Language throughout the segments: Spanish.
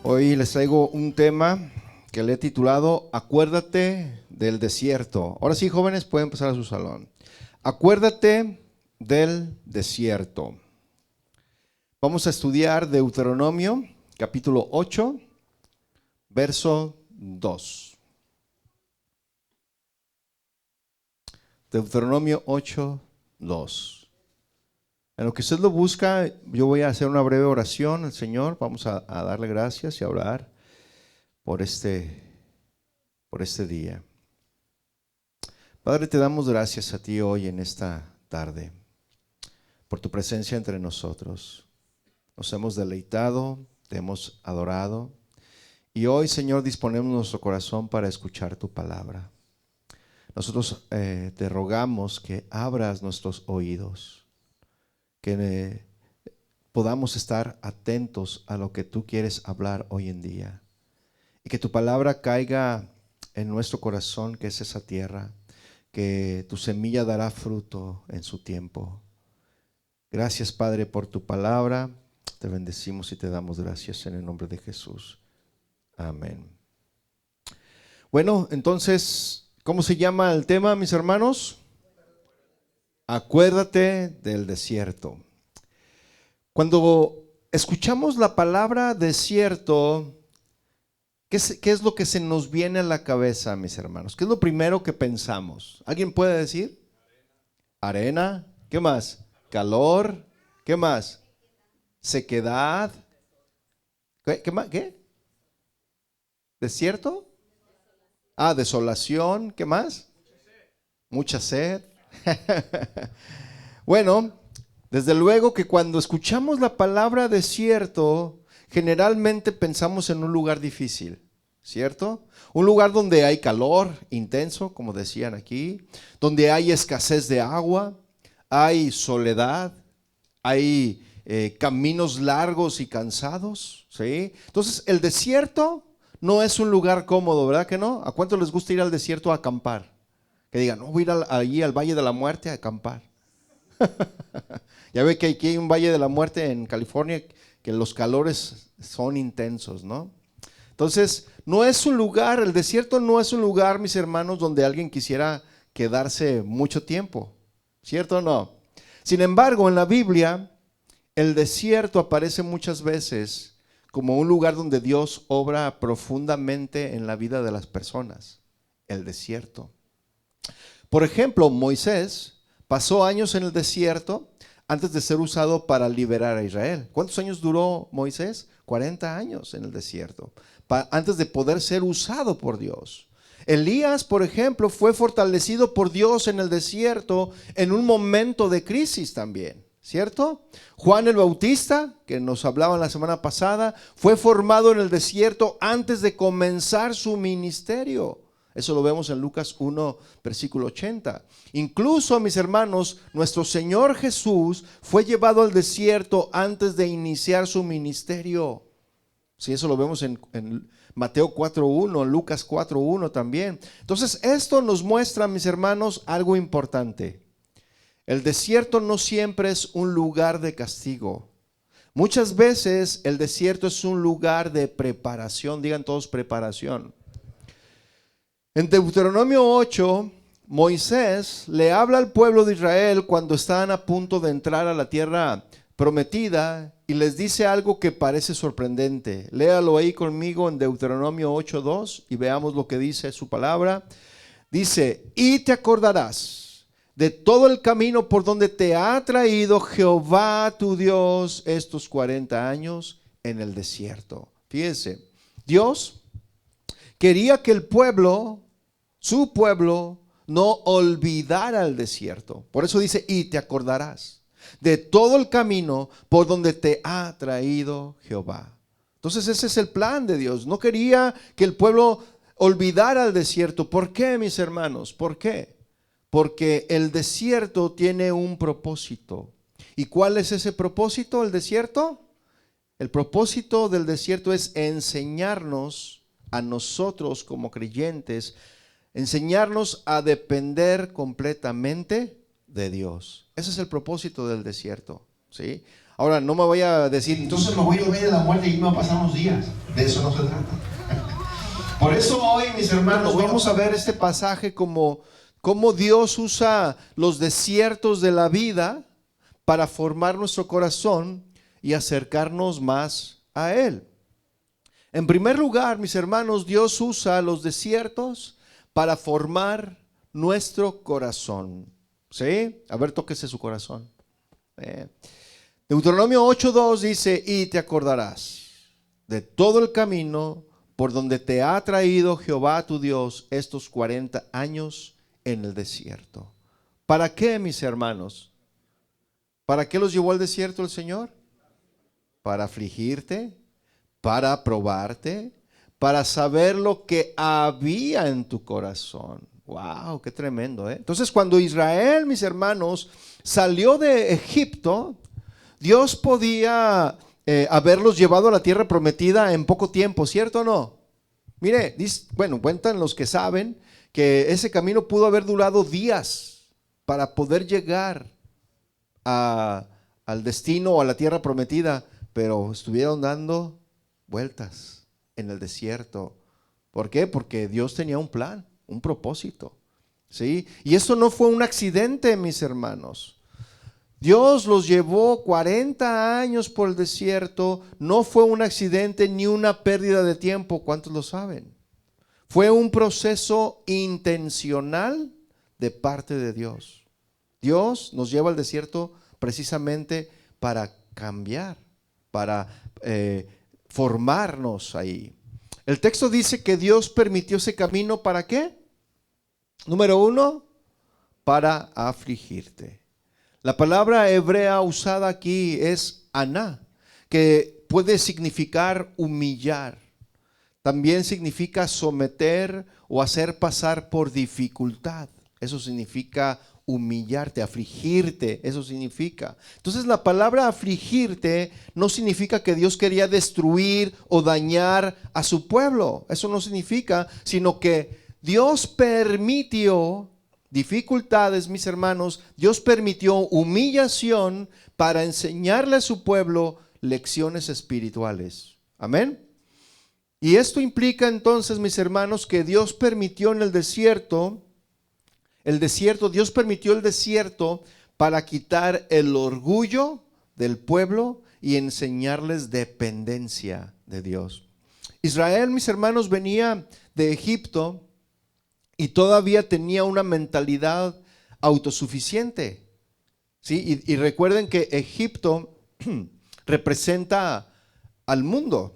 Hoy les traigo un tema que le he titulado Acuérdate del desierto. Ahora sí, jóvenes, pueden pasar a su salón. Acuérdate del desierto. Vamos a estudiar Deuteronomio, capítulo 8, verso 2. Deuteronomio 8, 2. En lo que usted lo busca, yo voy a hacer una breve oración al Señor. Vamos a darle gracias y a orar por este día. Padre, te damos gracias a ti hoy en esta tarde por tu presencia entre nosotros. Nos hemos deleitado, te hemos adorado y hoy, Señor, disponemos nuestro corazón para escuchar tu palabra. Nosotros te rogamos que abras nuestros oídos, que podamos estar atentos a lo que tú quieres hablar hoy en día y que tu palabra caiga en nuestro corazón, que es esa tierra, que tu semilla dará fruto en su tiempo. Gracias, Padre, por tu palabra. Te bendecimos y te damos gracias en el nombre de Jesús. Amén. Bueno, entonces, ¿cómo se llama el tema, mis hermanos? Acuérdate del desierto. Cuando escuchamos la palabra desierto, ¿qué es lo que se nos viene a la cabeza, mis hermanos? ¿Qué es lo primero que pensamos? ¿Alguien puede decir? Arena. ¿Qué más? Calor. ¿Qué más? Sequedad. ¿Qué más? ¿Qué? ¿Desierto? Ah, desolación. ¿Qué más? Mucha sed. Bueno, desde luego que cuando escuchamos la palabra desierto, generalmente pensamos en un lugar difícil, ¿cierto? Un lugar donde hay calor intenso, como decían aquí, donde hay escasez de agua, hay soledad, hay caminos largos y cansados, ¿sí? Entonces, el desierto no es un lugar cómodo, ¿verdad que no? ¿A cuántos les gusta ir al desierto a acampar? Que digan, no, voy a ir allí al Valle de la Muerte a acampar. Ya ve que aquí hay un Valle de la Muerte en California que los calores son intensos, ¿no? Entonces, no es un lugar, el desierto no es un lugar, mis hermanos, donde alguien quisiera quedarse mucho tiempo, ¿cierto o no? Sin embargo, en la Biblia, el desierto aparece muchas veces como un lugar donde Dios obra profundamente en la vida de las personas, el desierto. Por ejemplo, Moisés pasó años en el desierto antes de ser usado para liberar a Israel. ¿Cuántos años duró Moisés? 40 años en el desierto, antes de poder ser usado por Dios. Elías, por ejemplo, fue fortalecido por Dios en el desierto en un momento de crisis también, ¿cierto? Juan el Bautista, que nos hablaba la semana pasada, fue formado en el desierto antes de comenzar su ministerio. Eso lo vemos en Lucas 1, versículo 80. Incluso, mis hermanos, nuestro Señor Jesús fue llevado al desierto antes de iniciar su ministerio. Sí, eso lo vemos en Mateo 4.1, Lucas 4.1 también. Entonces, esto nos muestra, mis hermanos, algo importante. El desierto no siempre es un lugar de castigo. Muchas veces el desierto es un lugar de preparación. Digan todos preparación. En Deuteronomio 8, Moisés le habla al pueblo de Israel cuando están a punto de entrar a la tierra prometida y les dice algo que parece sorprendente. Léalo ahí conmigo en Deuteronomio 8:2 y veamos lo que dice su palabra. Dice, y te acordarás de todo el camino por donde te ha traído Jehová tu Dios estos 40 años en el desierto. Fíjense, Dios quería que el pueblo, su pueblo, no olvidara el desierto. Por eso dice, y te acordarás de todo el camino por donde te ha traído Jehová. Entonces ese es el plan de Dios. No quería que el pueblo olvidara el desierto. ¿Por qué, mis hermanos? ¿Por qué? Porque el desierto tiene un propósito. ¿Y cuál es ese propósito, el desierto? El propósito del desierto es enseñarnos a nosotros como creyentes, enseñarnos a depender completamente de Dios. Ese es el propósito del desierto, ¿sí? Ahora, no me voy a decir, entonces me voy a ir al valle de la muerte y me va a pasar unos días. De eso no se trata. Por eso hoy, mis hermanos, vamos a ver este pasaje como Dios usa los desiertos de la vida para formar nuestro corazón y acercarnos más a Él. En primer lugar, mis hermanos, Dios usa los desiertos para formar nuestro corazón. ¿Sí? A ver, tóquese su corazón. Deuteronomio 8:2 dice, y te acordarás de todo el camino por donde te ha traído Jehová tu Dios estos 40 años en el desierto. ¿Para qué, mis hermanos? ¿Para qué los llevó al desierto el Señor? Para afligirte, para probarte, para saber lo que había en tu corazón. ¡Wow! ¡Qué tremendo! Entonces, cuando Israel, mis hermanos, salió de Egipto, Dios podía haberlos llevado a la tierra prometida en poco tiempo, ¿cierto o no? Mire, cuentan los que saben que ese camino pudo haber durado días para poder llegar al destino o a la tierra prometida, pero estuvieron dando vueltas en el desierto. ¿Por qué? Porque Dios tenía un plan, un propósito, ¿sí? Y eso no fue un accidente, mis hermanos. Dios los llevó 40 años por el desierto, no fue un accidente ni una pérdida de tiempo, ¿cuántos lo saben? Fue un proceso intencional de parte de Dios. Dios nos lleva al desierto precisamente para cambiar, para formarnos ahí. El texto dice que Dios permitió ese camino, ¿para qué? Número 1, para afligirte. La palabra hebrea usada aquí es aná, que puede significar humillar. También significa someter o hacer pasar por dificultad. Eso significa humillarte, afligirte, eso significa. Entonces la palabra afligirte no significa que Dios quería destruir o dañar a su pueblo. Eso no significa, sino que Dios permitió dificultades, mis hermanos. Dios permitió humillación para enseñarle a su pueblo lecciones espirituales. Amén. Y esto implica entonces, mis hermanos, que Dios permitió en el desierto, Dios permitió el desierto para quitar el orgullo del pueblo y enseñarles dependencia de Dios. Israel, mis hermanos, venía de Egipto y todavía tenía una mentalidad autosuficiente. ¿Sí? Y recuerden que Egipto representa al mundo.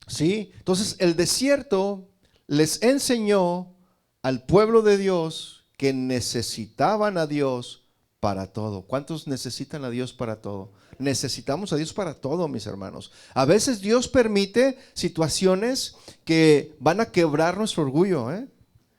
¿Sí? Entonces el desierto les enseñó al pueblo de Dios que necesitaban a Dios para todo. ¿Cuántos necesitan a Dios para todo? Necesitamos a Dios para todo, mis hermanos. A veces Dios permite situaciones que van a quebrar nuestro orgullo,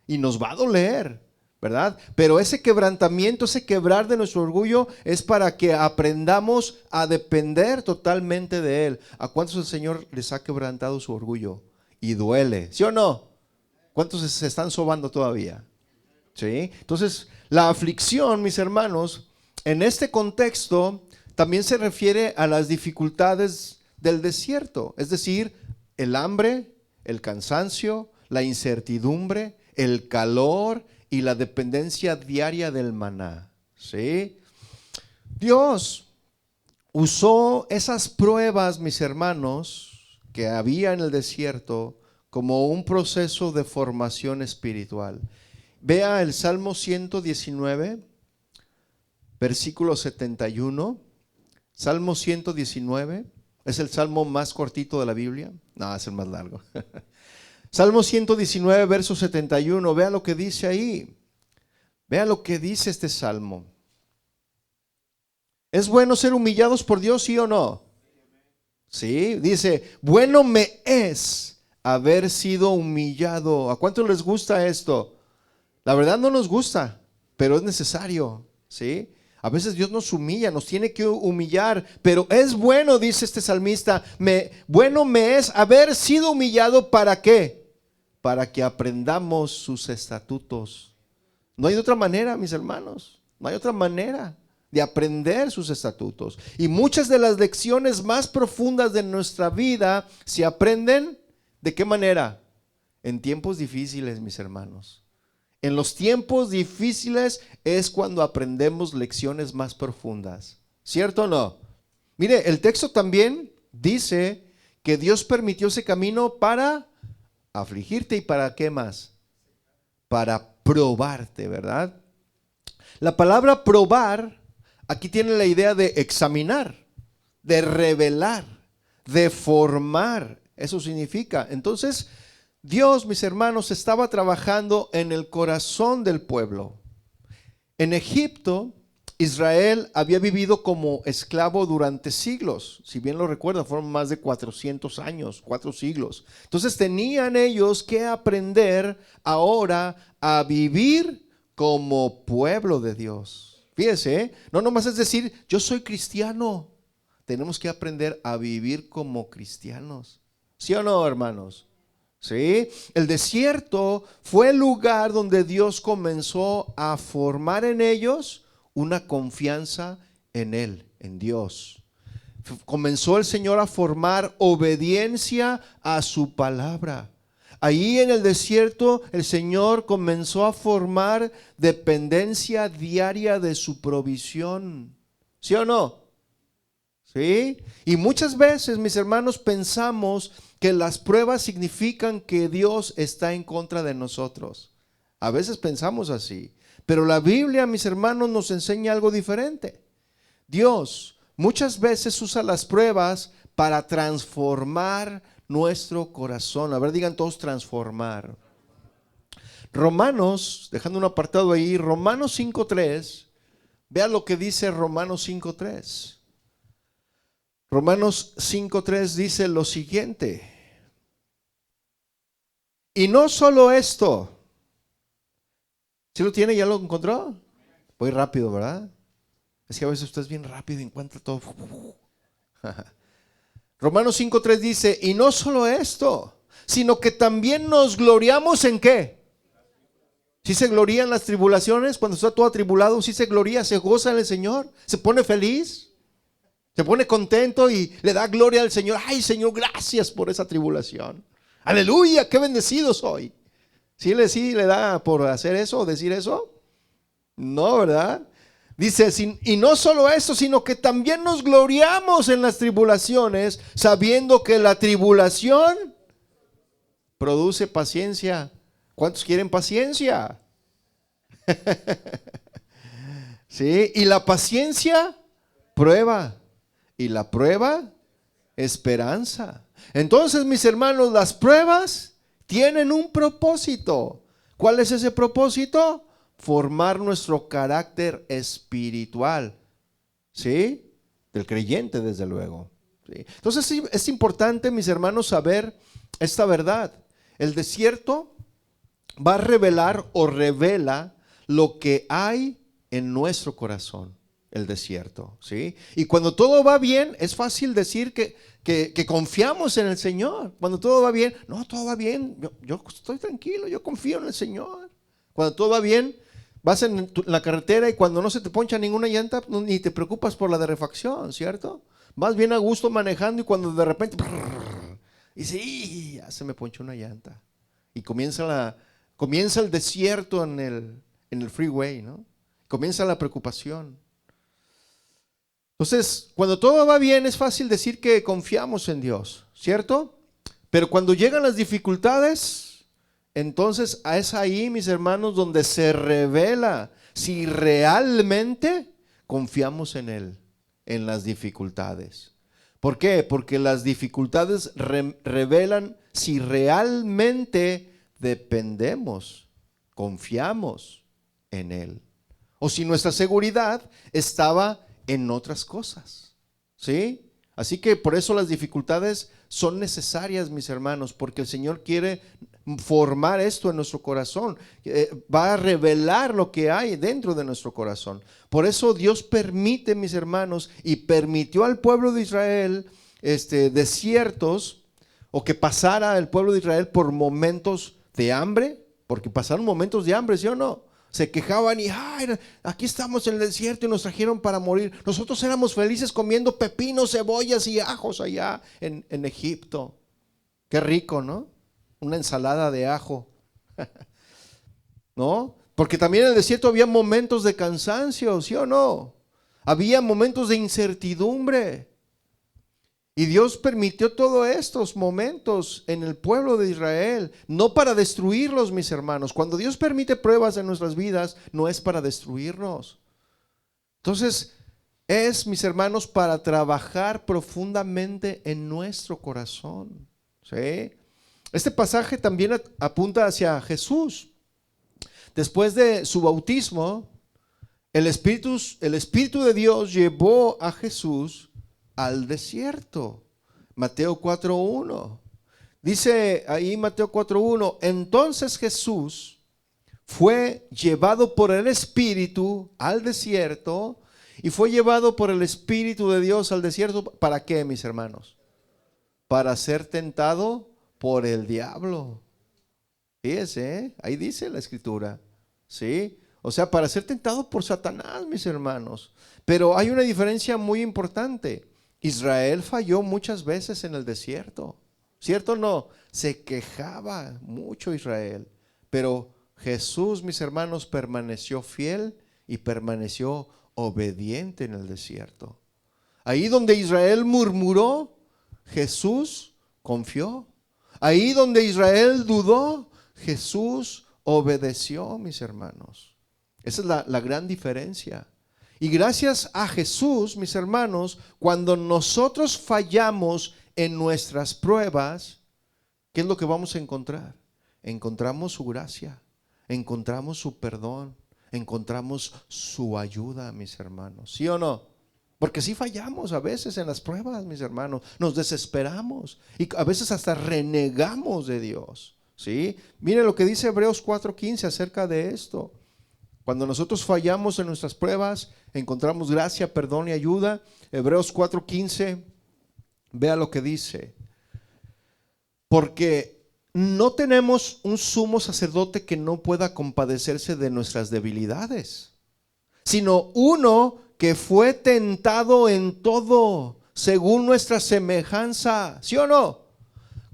y nos va a doler, ¿verdad? Pero ese quebrantamiento, ese quebrar de nuestro orgullo es para que aprendamos a depender totalmente de Él. ¿A cuántos el Señor les ha quebrantado su orgullo? Y duele, ¿sí o no? ¿Cuántos se están sobando todavía? ¿Sí? Entonces, la aflicción, mis hermanos, en este contexto también se refiere a las dificultades del desierto, es decir, el hambre, el cansancio, la incertidumbre, el calor y la dependencia diaria del maná. ¿Sí? Dios usó esas pruebas, mis hermanos, que había en el desierto como un proceso de formación espiritual. Vea el Salmo 119, versículo 71. Salmo 119, es el salmo más cortito de la Biblia. No, es el más largo. Salmo 119, verso 71, vea lo que dice ahí. Vea lo que dice este salmo. ¿Es bueno ser humillados por Dios, sí o no? Sí, dice, bueno me es haber sido humillado. ¿A cuánto les gusta esto? La verdad no nos gusta, pero es necesario, ¿sí? A veces Dios nos humilla, nos tiene que humillar, pero es bueno, dice este salmista, bueno me es haber sido humillado, ¿para qué? Para que aprendamos sus estatutos. No hay otra manera, mis hermanos, no hay otra manera. de aprender sus estatutos. Y muchas de las lecciones más profundas de nuestra vida se aprenden, ¿de qué manera? En tiempos difíciles, mis hermanos. En los tiempos difíciles es cuando aprendemos lecciones más profundas. ¿Cierto o no? Mire, el texto también dice que Dios permitió ese camino para afligirte y para ¿qué más? Para probarte, ¿verdad? La palabra probar aquí tiene la idea de examinar, de revelar, de formar. Eso significa. Entonces, Dios, mis hermanos, estaba trabajando en el corazón del pueblo. En Egipto, Israel había vivido como esclavo durante siglos. Si bien lo recuerdan, fueron más de 400 años, 4 siglos. Entonces tenían ellos que aprender ahora a vivir como pueblo de Dios. Fíjese, no nomás es decir, yo soy cristiano. Tenemos que aprender a vivir como cristianos. ¿Sí o no, hermanos? ¿Sí? El desierto fue el lugar donde Dios comenzó a formar en ellos una confianza en Él, en Dios. Comenzó el Señor a formar obediencia a su palabra. Ahí en el desierto el Señor comenzó a formar dependencia diaria de su provisión. ¿Sí o no? ¿Sí? Y muchas veces, mis hermanos, pensamos que las pruebas significan que Dios está en contra de nosotros. A veces pensamos así. Pero la Biblia, mis hermanos, nos enseña algo diferente. Dios muchas veces usa las pruebas para transformar nuestro corazón. A ver, digan todos transformar. Romanos, dejando un apartado ahí, Romanos 5:3. Vean lo que dice Romanos 5:3. Romanos 5:3 dice lo siguiente. Y no solo esto. ¿Sí lo tiene? ¿Ya lo encontró? Voy rápido, ¿verdad? Es que a veces usted es bien rápido y encuentra todo. Romanos 5:3 dice, y no solo esto, sino que también nos gloriamos ¿en qué? ¿Sí se gloria en las tribulaciones? Cuando está todo atribulado, ¿sí se gloria, se goza en el Señor? ¿Se pone feliz? Se pone contento y le da gloria al Señor. Ay, Señor, gracias por esa tribulación. Aleluya, qué bendecido soy. ¿Sí le da por hacer eso o decir eso? No, ¿verdad? Dice, y no solo eso, sino que también nos gloriamos en las tribulaciones, sabiendo que la tribulación produce paciencia. ¿Cuántos quieren paciencia? Sí, y la paciencia prueba. Y la prueba, esperanza. Entonces, mis hermanos, las pruebas tienen un propósito. ¿Cuál es ese propósito? Formar nuestro carácter espiritual. ¿Sí? Del creyente, desde luego. ¿Sí? Entonces, sí, es importante, mis hermanos, saber esta verdad. El desierto va a revelar o revela lo que hay en nuestro corazón. El desierto, ¿sí? Y cuando todo va bien, es fácil decir que confiamos en el Señor. Cuando todo va bien, no, todo va bien, yo estoy tranquilo, yo confío en el Señor. Cuando todo va bien, vas en la carretera y cuando no se te poncha ninguna llanta, ni te preocupas por la de refacción, ¿cierto? Vas bien a gusto manejando y cuando de repente, y sí, ya se me ponchó una llanta. Y comienza el desierto en el freeway, ¿no? Comienza la preocupación. Entonces, cuando todo va bien es fácil decir que confiamos en Dios, ¿cierto? Pero cuando llegan las dificultades, entonces es ahí, mis hermanos, donde se revela si realmente confiamos en Él, en las dificultades. ¿Por qué? Porque las dificultades revelan si realmente dependemos, confiamos en Él. O si nuestra seguridad estaba en otras cosas, ¿sí? Así que por eso las dificultades son necesarias, mis hermanos, porque el Señor quiere formar esto en nuestro corazón, va a revelar lo que hay dentro de nuestro corazón. Por eso Dios permite, mis hermanos, y permitió al pueblo de Israel desiertos, o que pasara el pueblo de Israel por momentos de hambre, porque pasaron momentos de hambre, ¿sí o no? Se quejaban y ay, aquí estamos en el desierto y nos trajeron para morir. Nosotros éramos felices comiendo pepinos, cebollas y ajos allá en Egipto. Qué rico, ¿no? Una ensalada de ajo. ¿No? Porque también en el desierto había momentos de cansancio, ¿sí o no? Había momentos de incertidumbre. Y Dios permitió todos estos momentos en el pueblo de Israel, no para destruirlos, mis hermanos. Cuando Dios permite pruebas en nuestras vidas, no es para destruirnos. Entonces, es, mis hermanos, para trabajar profundamente en nuestro corazón. ¿Sí? Este pasaje también apunta hacia Jesús. Después de su bautismo, el Espíritu de Dios llevó a Jesús al desierto. Mateo 4:1. Dice ahí Mateo 4:1, entonces Jesús fue llevado por el Espíritu al desierto y fue llevado por el Espíritu de Dios al desierto. ¿Para qué, mis hermanos? Para ser tentado por el diablo. Fíjese, ahí dice la Escritura, ¿sí? O sea, para ser tentado por Satanás, mis hermanos. Pero hay una diferencia muy importante. Israel falló muchas veces en el desierto, ¿cierto o no? Se quejaba mucho Israel, pero Jesús, mis hermanos, permaneció fiel y permaneció obediente en el desierto. Ahí donde Israel murmuró, Jesús confió. Ahí donde Israel dudó, Jesús obedeció, mis hermanos. Esa es la gran diferencia. Y gracias a Jesús, mis hermanos, cuando nosotros fallamos en nuestras pruebas, ¿qué es lo que vamos a encontrar? Encontramos su gracia, encontramos su perdón, encontramos su ayuda, mis hermanos. ¿Sí o no? Porque sí fallamos a veces en las pruebas, mis hermanos. Nos desesperamos y a veces hasta renegamos de Dios. ¿Sí? Mire lo que dice Hebreos 4:15 acerca de esto. Cuando nosotros fallamos en nuestras pruebas, encontramos gracia, perdón y ayuda. Hebreos 4:15, vea lo que dice. Porque no tenemos un sumo sacerdote que no pueda compadecerse de nuestras debilidades, sino uno que fue tentado en todo, según nuestra semejanza. ¿Sí o no?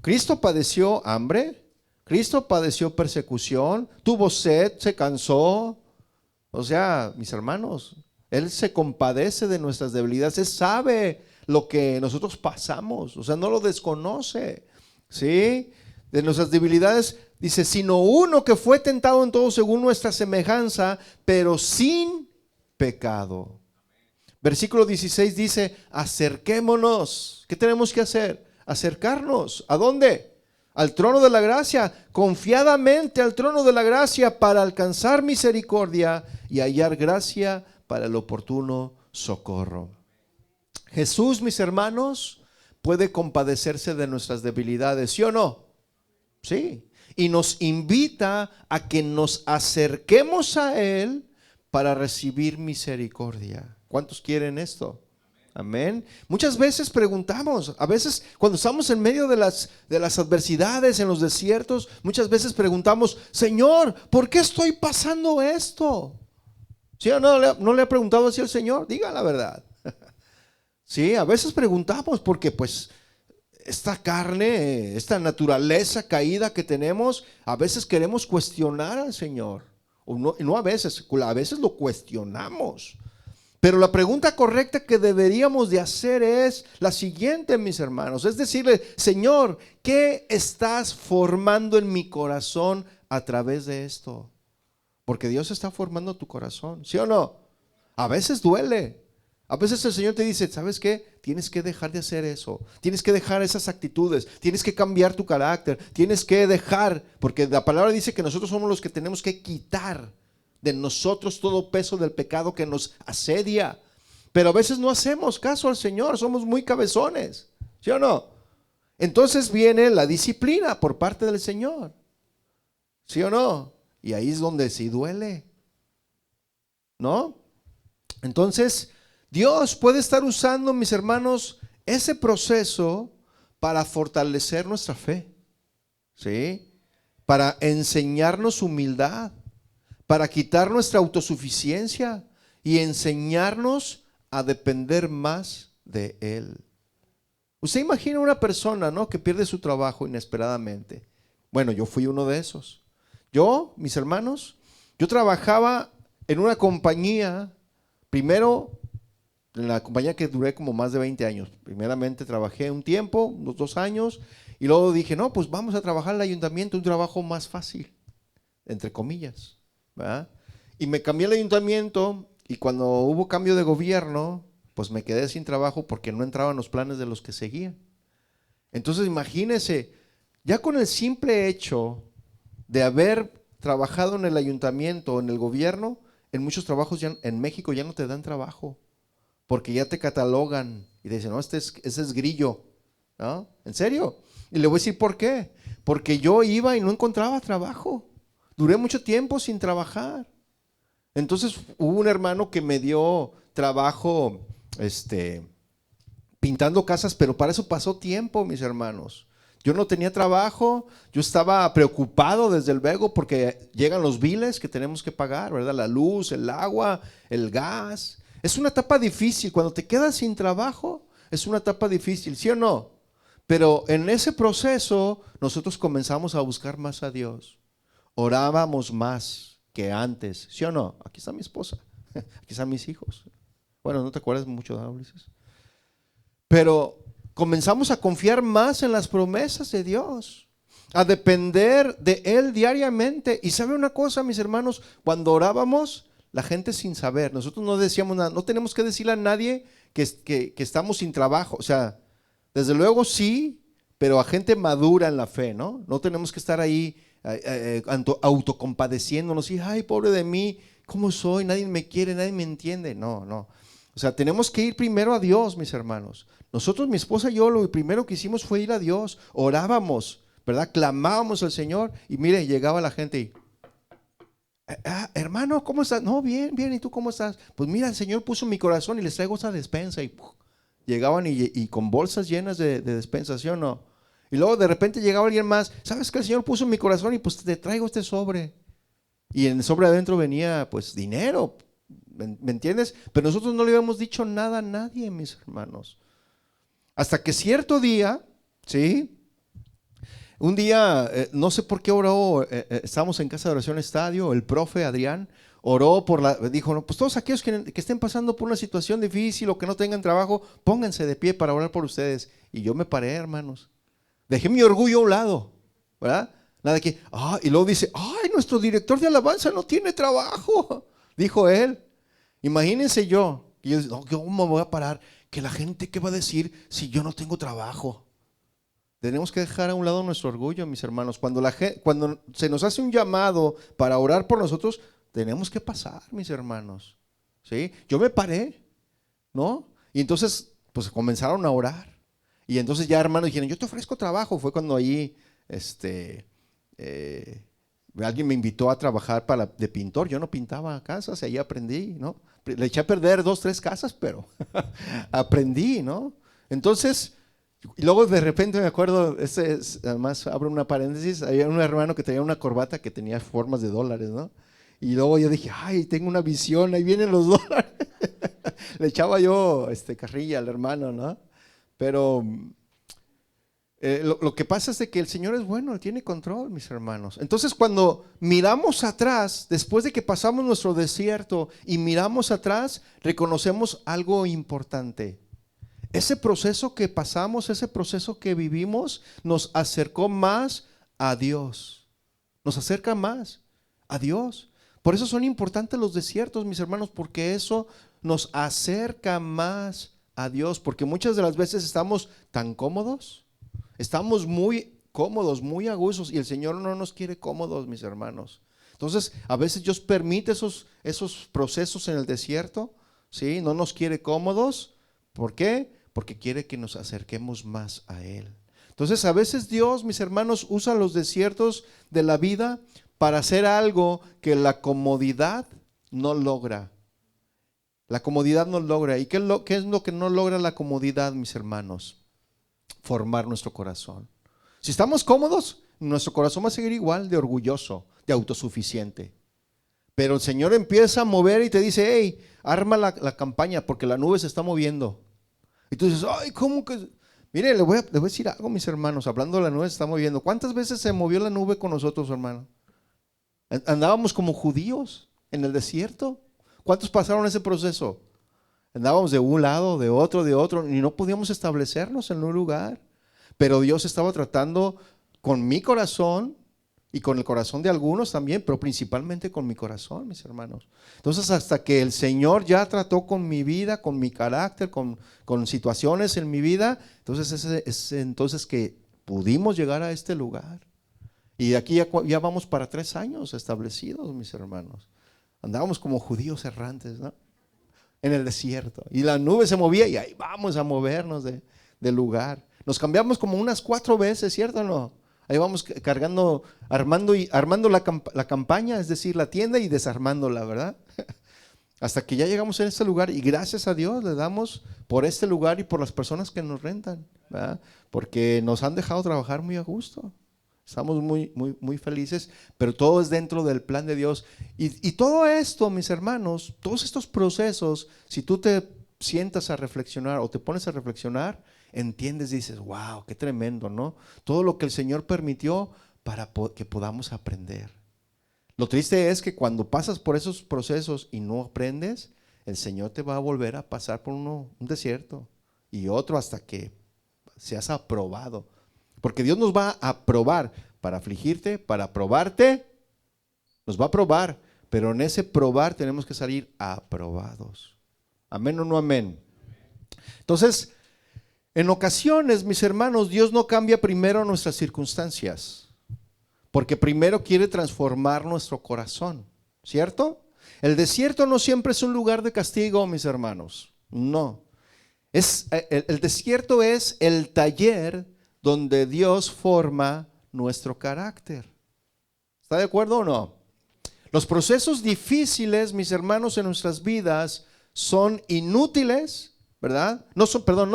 Cristo padeció hambre, Cristo padeció persecución, tuvo sed, se cansó. O sea, mis hermanos, Él se compadece de nuestras debilidades. Él sabe lo que nosotros pasamos. O sea, no lo desconoce. ¿Sí? De nuestras debilidades, dice, sino uno que fue tentado en todo según nuestra semejanza, pero sin pecado. Versículo 16 dice, acerquémonos. ¿Qué tenemos que hacer? Acercarnos. ¿A dónde? Al trono de la gracia, confiadamente al trono de la gracia para alcanzar misericordia y hallar gracia para el oportuno socorro. Jesús, mis hermanos, puede compadecerse de nuestras debilidades, ¿sí o no? Sí. Y nos invita a que nos acerquemos a Él para recibir misericordia. ¿Cuántos quieren esto? Amén. Muchas veces preguntamos, a veces cuando estamos en medio de las adversidades, en los desiertos, muchas veces preguntamos, Señor, ¿por qué estoy pasando esto? ¿Sí o no? ¿No le ha preguntado así al Señor? Diga la verdad. Sí, a veces preguntamos porque pues esta carne, esta naturaleza caída que tenemos, a veces queremos cuestionar al Señor. O no a veces lo cuestionamos. Pero la pregunta correcta que deberíamos de hacer es la siguiente, mis hermanos. Es decirle, Señor, ¿qué estás formando en mi corazón a través de esto? Porque Dios está formando tu corazón, ¿sí o no? A veces duele. A veces el Señor te dice, ¿sabes qué? Tienes que dejar de hacer eso. Tienes que dejar esas actitudes. Tienes que cambiar tu carácter. Tienes que dejar, porque la palabra dice que nosotros somos los que tenemos que quitar de nosotros todo peso del pecado que nos asedia. Pero a veces no hacemos caso al Señor, somos muy cabezones, ¿sí o no? Entonces viene la disciplina por parte del Señor, ¿sí o no? Y ahí es donde sí duele, ¿no? Entonces Dios puede estar usando, mis hermanos, ese proceso para fortalecer nuestra fe, ¿sí? Para enseñarnos humildad, para quitar nuestra autosuficiencia y enseñarnos a depender más de Él. Usted imagina una persona, ¿no?, que pierde su trabajo inesperadamente. Bueno, yo fui uno de esos. Yo, mis hermanos, yo trabajaba en una compañía, primero en la compañía que duré como más de 20 años. Primeramente trabajé un tiempo, unos 2 años, y luego dije, no, pues vamos a trabajar en el ayuntamiento, un trabajo más fácil, entre comillas, ¿verdad? Y me cambié al ayuntamiento, y cuando hubo cambio de gobierno, pues me quedé sin trabajo porque no entraban los planes de los que seguían. Entonces imagínense, ya con el simple hecho de haber trabajado en el ayuntamiento o en el gobierno, en muchos trabajos ya, en México ya no te dan trabajo, porque ya te catalogan y dicen, no, ese es grillo, ¿no? ¿En serio? Y le voy a decir por qué. Porque yo iba y no encontraba trabajo. Duré mucho tiempo sin trabajar. Entonces hubo un hermano que me dio trabajo pintando casas, pero para eso pasó tiempo, mis hermanos. Yo no tenía trabajo, yo estaba preocupado desde luego porque llegan los biles que tenemos que pagar, ¿verdad? La luz, el agua, el gas. Es una etapa difícil, cuando te quedas sin trabajo, es una etapa difícil, ¿sí o no? Pero en ese proceso nosotros comenzamos a buscar más a Dios. Orábamos más que antes, ¿sí o no? Aquí está mi esposa, aquí están mis hijos. Bueno, no te acuerdas mucho, ¿no, Ulises? Pero comenzamos a confiar más en las promesas de Dios, a depender de Él diariamente. Y sabe una cosa, mis hermanos, cuando orábamos, la gente sin saber, nosotros no decíamos nada, no tenemos que decirle a nadie que estamos sin trabajo. O sea, desde luego sí, pero a gente madura en la fe, ¿no? No tenemos que estar ahí autocompadeciéndonos y, ay, pobre de mí, ¿cómo soy? Nadie me quiere, nadie me entiende. No, no. O sea, tenemos que ir primero a Dios, mis hermanos. Nosotros, mi esposa y yo, lo primero que hicimos fue ir a Dios, orábamos, ¿verdad? Clamábamos al Señor y mire, llegaba la gente y, hermano, ¿cómo estás? No, bien, bien, ¿y tú cómo estás? Pues mira, el Señor puso en mi corazón y les traigo esa despensa y llegaban y con bolsas llenas de despensa, ¿sí o no? Y luego de repente llegaba alguien más, ¿sabes qué? El Señor puso en mi corazón y pues te traigo este sobre. Y en el sobre adentro venía pues dinero, ¿me entiendes? Pero nosotros no le habíamos dicho nada a nadie, mis hermanos. Hasta que cierto día, ¿sí? Un día, no sé por qué oró, estábamos en Casa de Oración Estadio, el profe Adrián oró dijo, no, pues todos aquellos que estén pasando por una situación difícil o que no tengan trabajo, pónganse de pie para orar por ustedes. Y yo me paré, hermanos. Dejé mi orgullo a un lado, ¿verdad? Nada que, y luego dice, ay, nuestro director de alabanza no tiene trabajo, dijo él. Imagínense yo, y yo, no, ¿cómo me voy a parar? Que la gente, ¿qué va a decir si yo no tengo trabajo? Tenemos que dejar a un lado nuestro orgullo, mis hermanos. Cuando se nos hace un llamado para orar por nosotros, tenemos que pasar, mis hermanos. ¿Sí? Yo me paré, ¿no? Y entonces, pues comenzaron a orar. Y entonces ya hermanos dijeron, yo te ofrezco trabajo. Fue cuando allí, alguien me invitó a trabajar de pintor. Yo no pintaba casas, ahí aprendí, ¿no? Le eché a perder 2, 3 casas, pero aprendí, ¿no? Entonces, y luego de repente me acuerdo, además abro una paréntesis, había un hermano que tenía una corbata que tenía formas de dólares, ¿no? Y luego yo dije, ay, tengo una visión, ahí vienen los dólares. Le echaba yo carrilla al hermano, ¿no? Pero lo que pasa es de que el Señor es bueno, Él tiene control, mis hermanos. Entonces cuando miramos atrás, después de que pasamos nuestro desierto y miramos atrás, reconocemos algo importante. Ese proceso que pasamos, ese proceso que vivimos, nos acercó más a Dios. Nos acerca más a Dios. Por eso son importantes los desiertos, mis hermanos, porque eso nos acerca más a Dios. Porque muchas de las veces estamos tan cómodos, estamos muy cómodos, muy a gustos, y el Señor no nos quiere cómodos, mis hermanos. Entonces, a veces Dios permite esos procesos en el desierto, ¿sí? No nos quiere cómodos. ¿Por qué? Porque quiere que nos acerquemos más a Él. Entonces a veces Dios, mis hermanos, usa los desiertos de la vida para hacer algo que la comodidad no logra. La comodidad no logra. ¿Y qué es lo que no logra la comodidad, mis hermanos? Formar nuestro corazón. Si estamos cómodos, nuestro corazón va a seguir igual de orgulloso, de autosuficiente. Pero el Señor empieza a mover y te dice, hey, arma la campaña porque la nube se está moviendo. Y tú dices, ay, ¿cómo que? Mire, le voy a decir algo, mis hermanos, hablando de la nube se está moviendo. ¿Cuántas veces se movió la nube con nosotros, hermano? Andábamos como judíos en el desierto. ¿Cuántos pasaron ese proceso? Andábamos de un lado, de otro, y no podíamos establecernos en un lugar. Pero Dios estaba tratando con mi corazón y con el corazón de algunos también, pero principalmente con mi corazón, mis hermanos. Entonces, hasta que el Señor ya trató con mi vida, con mi carácter, con situaciones en mi vida, entonces es entonces que pudimos llegar a este lugar. Y de aquí ya vamos para 3 años establecidos, mis hermanos. Andábamos como judíos errantes, ¿no? En el desierto. Y la nube se movía y ahí vamos a movernos del lugar. Nos cambiamos como unas 4 veces, ¿cierto o no? Ahí vamos cargando, armando la campaña, es decir, la tienda y desarmándola, ¿verdad? Hasta que ya llegamos en este lugar y gracias a Dios le damos por este lugar y por las personas que nos rentan, ¿verdad? Porque nos han dejado trabajar muy a gusto. Estamos muy felices, pero todo es dentro del plan de Dios. Y todo esto, mis hermanos, todos estos procesos, si tú te sientas a reflexionar o te pones a reflexionar, entiendes, dices, wow, qué tremendo, ¿no? Todo lo que el Señor permitió para que podamos aprender. Lo triste es que cuando pasas por esos procesos y no aprendes, el Señor te va a volver a pasar por un desierto y otro hasta que seas aprobado. Porque Dios nos va a probar para afligirte, para probarte, nos va a probar, pero en ese probar tenemos que salir aprobados. ¿Amén o no amén? Entonces, en ocasiones, mis hermanos, Dios no cambia primero nuestras circunstancias, porque primero quiere transformar nuestro corazón, ¿cierto? El desierto no siempre es un lugar de castigo, mis hermanos, no. El desierto es el taller donde Dios forma nuestro carácter. ¿Está de acuerdo o no? Los procesos difíciles, mis hermanos, en nuestras vidas son inútiles, ¿verdad? No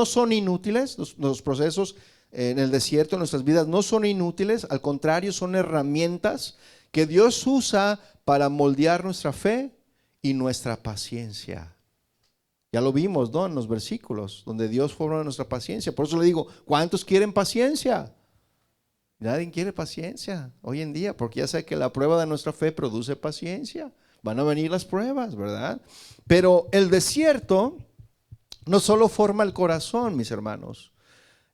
son inútiles. Los procesos en el desierto, en nuestras vidas, no son inútiles. Al contrario, son herramientas que Dios usa para moldear nuestra fe y nuestra paciencia. Ya lo vimos, ¿no? En los versículos donde Dios forma nuestra paciencia. Por eso le digo, ¿cuántos quieren paciencia? Nadie quiere paciencia hoy en día, porque ya sé que la prueba de nuestra fe produce paciencia. Van a venir las pruebas, ¿verdad? Pero el desierto no solo forma el corazón, mis hermanos.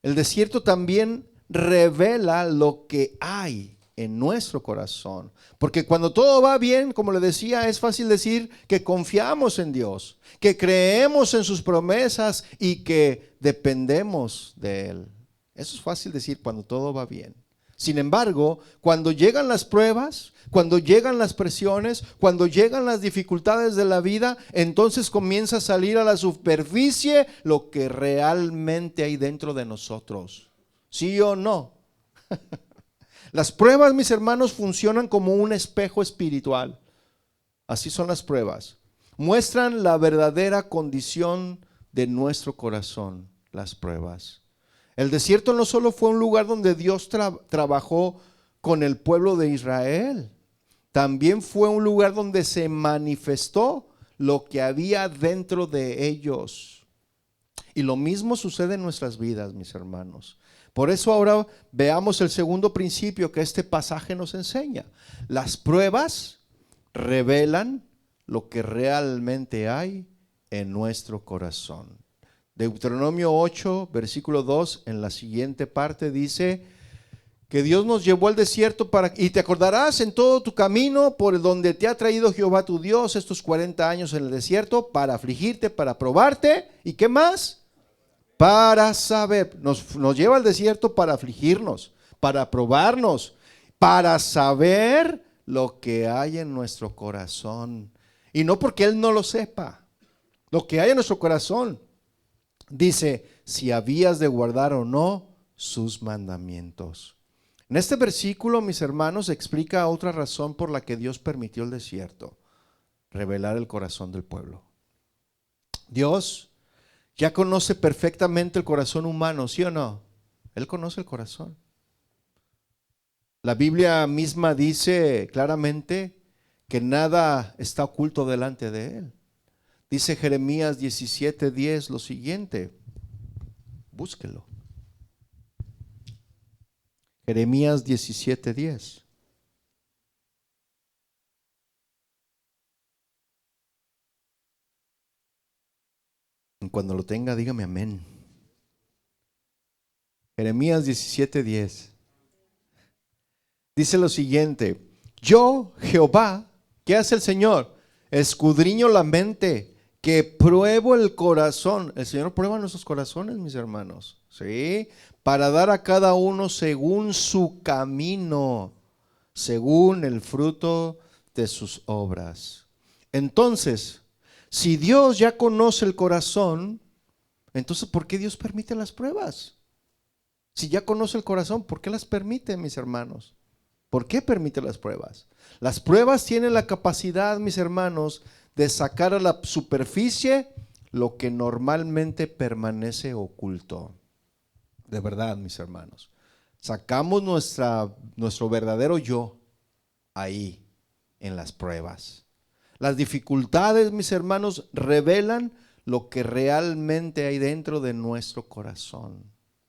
El desierto también revela lo que hay en nuestro corazón. Porque cuando todo va bien, como le decía, es fácil decir que confiamos en Dios, que creemos en sus promesas y que dependemos de Él. Eso es fácil decir cuando todo va bien. Sin embargo, cuando llegan las pruebas, cuando llegan las presiones, cuando llegan las dificultades de la vida, entonces comienza a salir a la superficie lo que realmente hay dentro de nosotros. ¿Sí o no? Las pruebas, mis hermanos, funcionan como un espejo espiritual. Así son las pruebas. Muestran la verdadera condición de nuestro corazón, las pruebas. El desierto no solo fue un lugar donde Dios trabajó con el pueblo de Israel, también fue un lugar donde se manifestó lo que había dentro de ellos. Y lo mismo sucede en nuestras vidas, mis hermanos. Por eso ahora veamos el segundo principio que este pasaje nos enseña. Las pruebas revelan lo que realmente hay en nuestro corazón. Deuteronomio 8, versículo 2, en la siguiente parte dice que Dios nos llevó al desierto y te acordarás en todo tu camino por donde te ha traído Jehová tu Dios estos 40 años en el desierto para afligirte, para probarte. ¿Y qué más? Para saber. Nos lleva al desierto para afligirnos, para probarnos, para saber lo que hay en nuestro corazón. Y no porque Él no lo sepa, lo que hay en nuestro corazón. Dice, si habías de guardar o no sus mandamientos. En este versículo, mis hermanos, explica otra razón por la que Dios permitió el desierto: revelar el corazón del pueblo. Dios ya conoce perfectamente el corazón humano, ¿sí o no? Él conoce el corazón. La Biblia misma dice claramente que nada está oculto delante de Él. Dice Jeremías 17:10 lo siguiente, búsquelo. Jeremías 17:10. Cuando lo tenga, dígame amén. Jeremías 17:10. Dice lo siguiente: yo, Jehová, ¿qué hace el Señor? Escudriño la mente, que pruebo el corazón. El Señor prueba nuestros corazones, mis hermanos, ¿sí? Para dar a cada uno según su camino, según el fruto de sus obras. Entonces, si Dios ya conoce el corazón, entonces ¿por qué Dios permite las pruebas? Si ya conoce el corazón, ¿por qué las permite, mis hermanos? ¿Por qué permite las pruebas? Las pruebas tienen la capacidad, mis hermanos, de sacar a la superficie lo que normalmente permanece oculto. De verdad, mis hermanos. Sacamos nuestro verdadero yo ahí, en las pruebas. Las dificultades, mis hermanos, revelan lo que realmente hay dentro de nuestro corazón.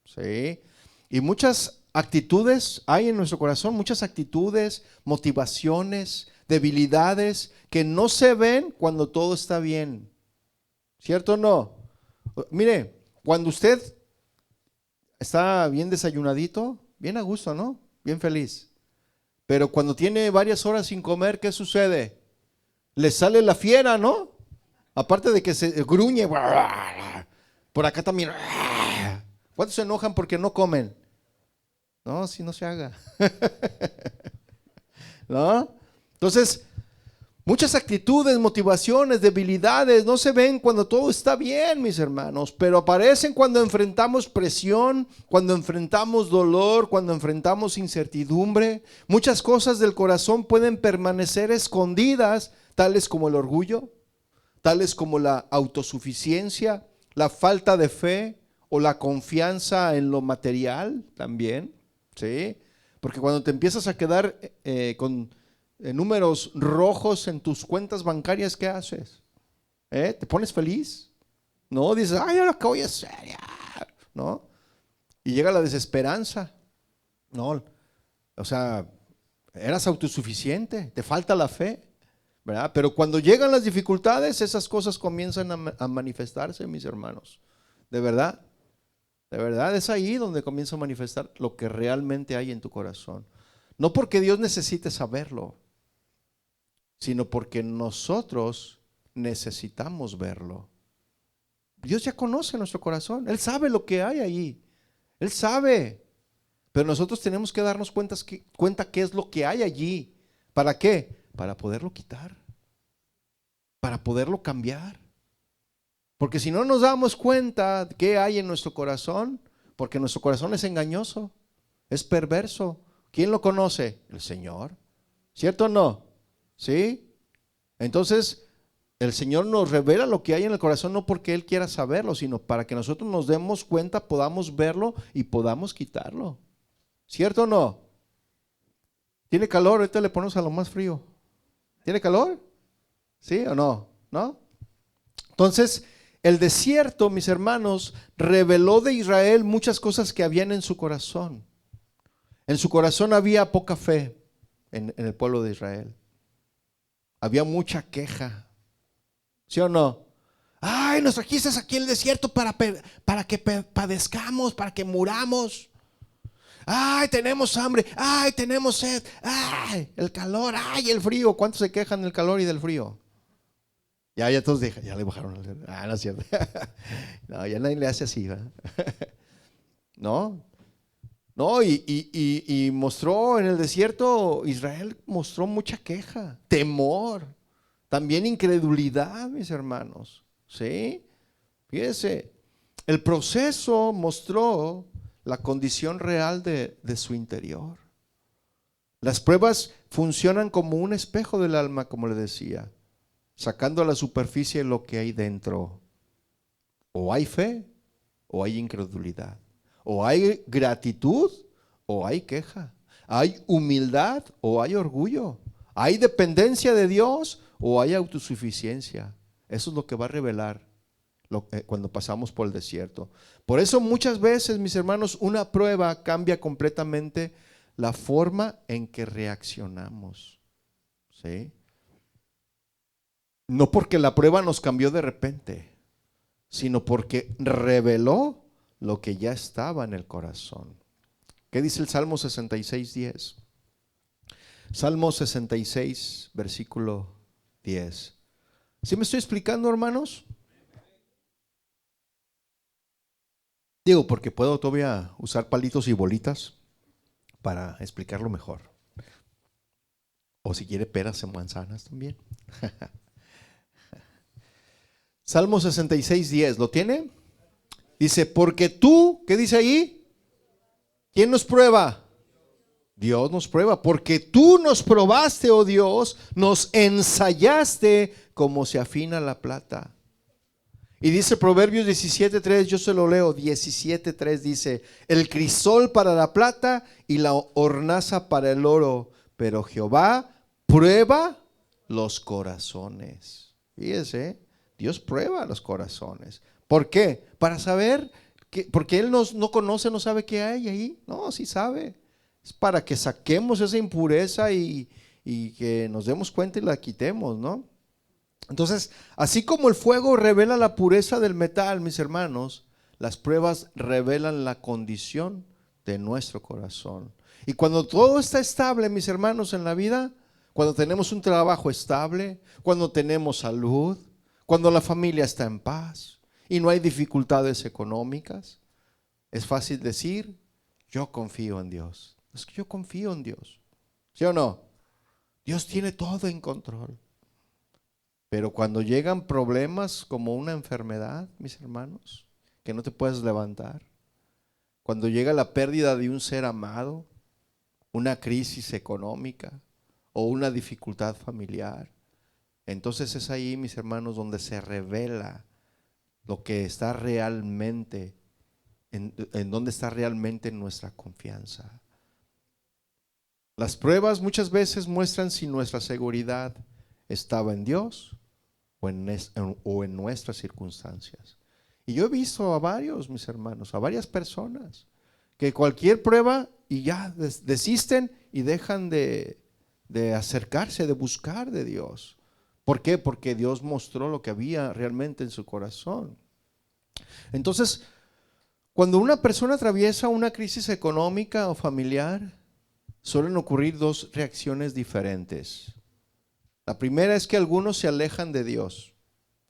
¿Sí? Y muchas actitudes hay en nuestro corazón, muchas actitudes, motivaciones, debilidades que no se ven cuando todo está bien. ¿Cierto o no? Mire, cuando usted está bien desayunadito, bien a gusto, ¿no? Bien feliz. Pero cuando tiene varias horas sin comer, ¿qué sucede? Le sale la fiera, ¿no? Aparte de que se gruñe, por acá también. ¿Cuántos se enojan porque no comen? No, si no se haga. ¿No? Entonces, muchas actitudes, motivaciones, debilidades no se ven cuando todo está bien, mis hermanos, pero aparecen cuando enfrentamos presión, cuando enfrentamos dolor, cuando enfrentamos incertidumbre. Muchas cosas del corazón pueden permanecer escondidas, tales como el orgullo, tales como la autosuficiencia, la falta de fe o la confianza en lo material también, ¿sí? Porque cuando te empiezas a quedar con números rojos en tus cuentas bancarias, ¿qué haces? ¿Te pones feliz? No, dices, ay, ahora qué voy a hacer, ¿no? Y llega la desesperanza, ¿no? O sea, eras autosuficiente, te falta la fe, ¿verdad? Pero cuando llegan las dificultades, esas cosas comienzan a manifestarse, mis hermanos. De verdad es ahí donde comienza a manifestar lo que realmente hay en tu corazón. No porque Dios necesite saberlo, sino porque nosotros necesitamos verlo. Dios ya conoce nuestro corazón, Él sabe lo que hay ahí, Él sabe, pero nosotros tenemos que darnos cuenta qué es lo que hay allí. ¿Para qué? Para poderlo quitar, para poderlo cambiar. Porque si no nos damos cuenta de qué hay en nuestro corazón, porque nuestro corazón es engañoso, es perverso. ¿Quién lo conoce? El Señor. ¿Cierto o no? ¿Sí? Entonces, el Señor nos revela lo que hay en el corazón no porque Él quiera saberlo, sino para que nosotros nos demos cuenta, podamos verlo y podamos quitarlo. ¿Cierto o no? ¿Tiene calor? Ahorita le ponemos a lo más frío. ¿Tiene calor? ¿Sí o no? ¿No? Entonces, el desierto, mis hermanos, reveló de Israel muchas cosas que habían en su corazón. En su corazón había poca fe en el pueblo de Israel. Había mucha queja. ¿Sí o no? Ay, nos trajiste aquí en el desierto para que padezcamos, para que muramos. Ay, tenemos hambre. Ay, tenemos sed. Ay, el calor. Ay, el frío. ¿Cuántos se quejan del calor y del frío? Ya todos dejan, ya le bajaron. No es cierto. No, ya nadie le hace así, ¿verdad? No, y mostró en el desierto, Israel mostró mucha queja, temor, también incredulidad, mis hermanos. ¿Sí? Fíjese, el proceso mostró la condición real de su interior. Las pruebas funcionan como un espejo del alma, como le decía, sacando a la superficie lo que hay dentro. O hay fe o hay incredulidad. O hay gratitud o hay queja. Hay humildad o hay orgullo. ¿Hay dependencia de Dios o hay autosuficiencia? Eso es lo que va a revelar cuando pasamos por el desierto. Por eso muchas veces, mis hermanos, una prueba cambia completamente la forma en que reaccionamos. ¿Sí? No porque la prueba nos cambió de repente, sino porque reveló lo que ya estaba en el corazón. ¿Qué dice el Salmo 66:10? Salmo 66, versículo 10. ¿Sí me estoy explicando, hermanos? Digo, porque puedo todavía usar palitos y bolitas para explicarlo mejor. O si quiere peras y manzanas también. Salmo 66:10, ¿lo tiene? Dice, porque tú, ¿qué dice ahí? ¿Quién nos prueba? Dios nos prueba, porque tú nos probaste, oh Dios, nos ensayaste como se afina la plata. Y dice Proverbios 17:3, yo se lo leo, 17:3 dice, el crisol para la plata y la hornaza para el oro, pero Jehová prueba los corazones. Fíjese, Dios prueba los corazones. ¿Por qué? Para saber, porque Él no conoce, no sabe qué hay ahí. No, sí sabe. Es para que saquemos esa impureza y que nos demos cuenta y la quitemos, ¿no? Entonces, así como el fuego revela la pureza del metal, mis hermanos, las pruebas revelan la condición de nuestro corazón. Y cuando todo está estable, mis hermanos, en la vida, cuando tenemos un trabajo estable, cuando tenemos salud, cuando la familia está en paz y no hay dificultades económicas, es fácil decir, yo confío en Dios. Es que yo confío en Dios. ¿Sí o no? Dios tiene todo en control. Pero cuando llegan problemas como una enfermedad, mis hermanos, que no te puedes levantar, cuando llega la pérdida de un ser amado, una crisis económica o una dificultad familiar, entonces es ahí, mis hermanos, donde se revela lo que está realmente, en donde está realmente nuestra confianza. Las pruebas muchas veces muestran si nuestra seguridad estaba en Dios o en nuestras circunstancias. Y yo he visto a varios, mis hermanos, a varias personas que cualquier prueba y ya desisten y dejan de acercarse, de buscar de Dios. ¿Por qué? Porque Dios mostró lo que había realmente en su corazón. Entonces, cuando una persona atraviesa una crisis económica o familiar, suelen ocurrir dos reacciones diferentes. La primera es que algunos se alejan de Dios,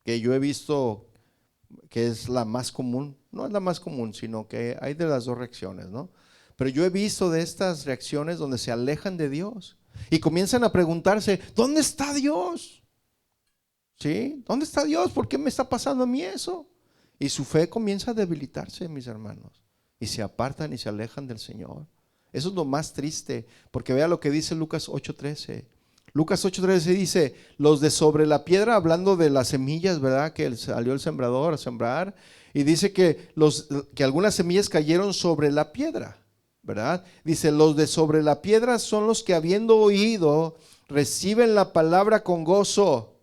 que yo he visto que es la más común. No es la más común, sino que hay de las dos reacciones, ¿no? Pero yo he visto de estas reacciones donde se alejan de Dios y comienzan a preguntarse, ¿dónde está Dios? ¿Sí? ¿Dónde está Dios? ¿Por qué me está pasando a mí eso? Y su fe comienza a debilitarse, mis hermanos, y se apartan y se alejan del Señor. Eso es lo más triste, porque vea lo que dice Lucas 8:13. Lucas 8:13 dice, los de sobre la piedra, hablando de las semillas, ¿verdad? Que salió el sembrador a sembrar, y dice que algunas semillas cayeron sobre la piedra, ¿verdad? Dice, los de sobre la piedra son los que habiendo oído, reciben la palabra con gozo.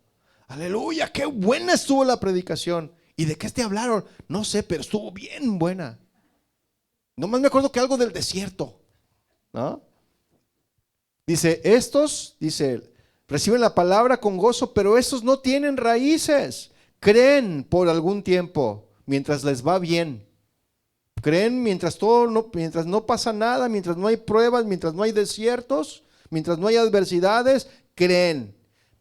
Aleluya, qué buena estuvo la predicación. ¿Y de qué te hablaron? No sé, pero estuvo bien buena. Nomás me acuerdo que algo del desierto, ¿no? Dice, reciben la palabra con gozo, pero estos no tienen raíces. Creen por algún tiempo, mientras les va bien. Creen mientras no pasa nada, mientras no hay pruebas, mientras no hay desiertos, mientras no hay adversidades, creen.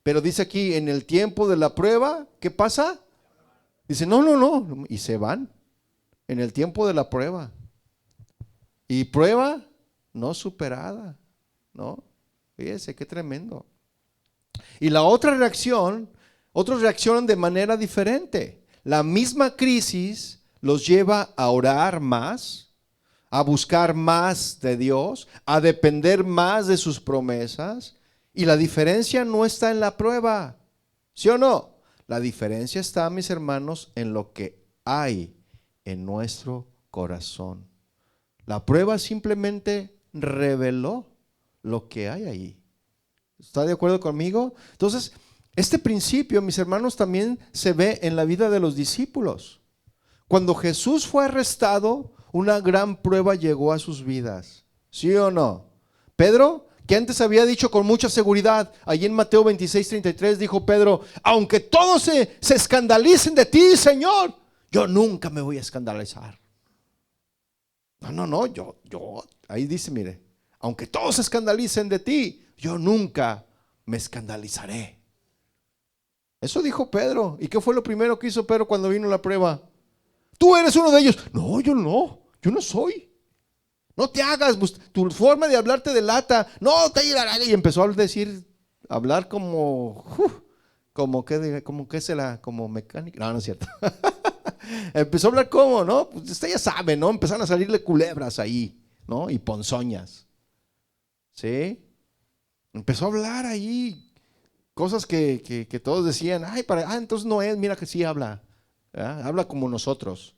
Pero dice aquí, en el tiempo de la prueba, ¿qué pasa? Dice, no, y se van en el tiempo de la prueba. Y prueba no superada, ¿no? Fíjese qué tremendo. Y la otra reacción, otros reaccionan de manera diferente. La misma crisis los lleva a orar más, a buscar más de Dios, a depender más de sus promesas. Y la diferencia no está en la prueba, ¿sí o no? La diferencia está, mis hermanos, en lo que hay en nuestro corazón. La prueba simplemente reveló lo que hay ahí. ¿Está de acuerdo conmigo? Entonces, este principio, mis hermanos, también se ve en la vida de los discípulos. Cuando Jesús fue arrestado, una gran prueba llegó a sus vidas. ¿Sí o no? Pedro, que antes había dicho con mucha seguridad, allí en Mateo 26:33 dijo Pedro: aunque todos se escandalicen de ti, Señor, yo nunca me voy a escandalizar. No, yo, ahí dice, mire, aunque todos se escandalicen de ti, yo nunca me escandalizaré. Eso dijo Pedro. ¿Y qué fue lo primero que hizo Pedro cuando vino la prueba? Tú eres uno de ellos. No, yo no soy. No te hagas, tu forma de hablar te delata. No, y empezó a decir, hablar como mecánico. No, no es cierto. Empezó a hablar como, ¿no? Pues usted ya sabe, ¿no? Empezaron a salirle culebras ahí, ¿no? Y ponzoñas. ¿Sí? Empezó a hablar ahí cosas que todos decían, entonces no es, mira que sí habla. ¿Verdad? Habla como nosotros.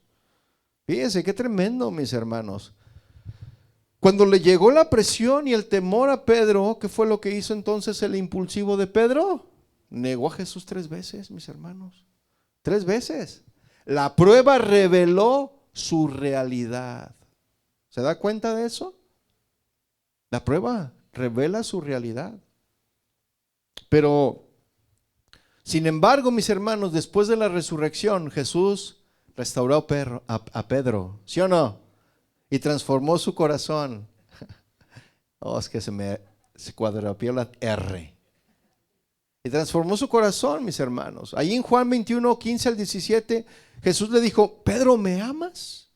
Fíjense, qué tremendo, mis hermanos. Cuando le llegó la presión y el temor a Pedro, ¿qué fue lo que hizo entonces el impulsivo de Pedro? Negó a Jesús 3 veces, mis hermanos. 3 veces. La prueba reveló su realidad. ¿Se da cuenta de eso? La prueba revela su realidad. Pero, sin embargo, mis hermanos, después de la resurrección, Jesús restauró a Pedro, ¿sí o no? Y transformó su corazón. Oh, es que se cuadrapió la R. Y transformó su corazón, mis hermanos. Ahí en Juan 21:15-17, Jesús le dijo: Pedro, ¿me amas?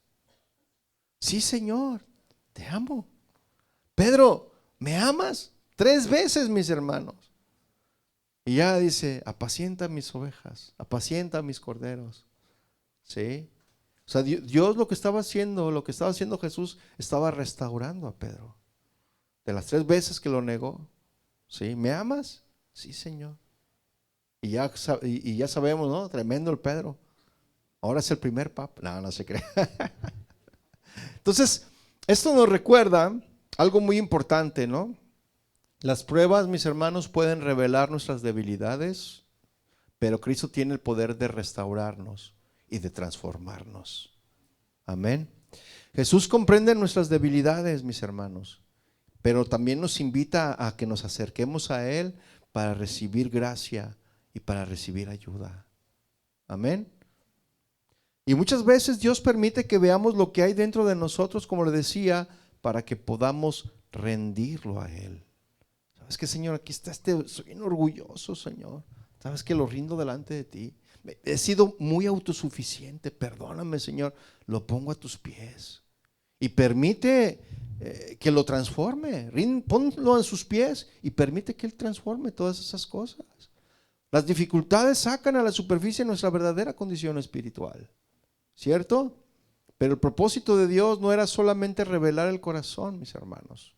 Sí, Señor, te amo. Pedro, ¿me amas? 3 veces, mis hermanos. Y ya dice: apacienta mis ovejas, apacienta mis corderos. ¿Sí? O sea, Dios lo que estaba haciendo Jesús, estaba restaurando a Pedro. De las 3 veces que lo negó. ¿Sí? ¿Me amas? Sí, Señor. Y ya sabemos, ¿no? Tremendo el Pedro. Ahora es el primer papa. No se cree. Entonces, esto nos recuerda algo muy importante, ¿no? Las pruebas, mis hermanos, pueden revelar nuestras debilidades, pero Cristo tiene el poder de restaurarnos y de transformarnos. Amén. Jesús comprende nuestras debilidades, mis hermanos, pero también nos invita a que nos acerquemos a Él para recibir gracia y para recibir ayuda. Amén. Y muchas veces Dios permite que veamos lo que hay dentro de nosotros, como le decía, para que podamos rendirlo a Él. ¿Sabes qué, Señor? Aquí está soy bien orgulloso, Señor. ¿Sabes que lo rindo delante de ti? He sido muy autosuficiente, perdóname, Señor. Lo pongo a tus pies. Y permite que lo transforme. Ponlo en sus pies y permite que Él transforme todas esas cosas. Las dificultades sacan a la superficie nuestra verdadera condición espiritual, ¿cierto? Pero el propósito de Dios no era solamente revelar el corazón, mis hermanos.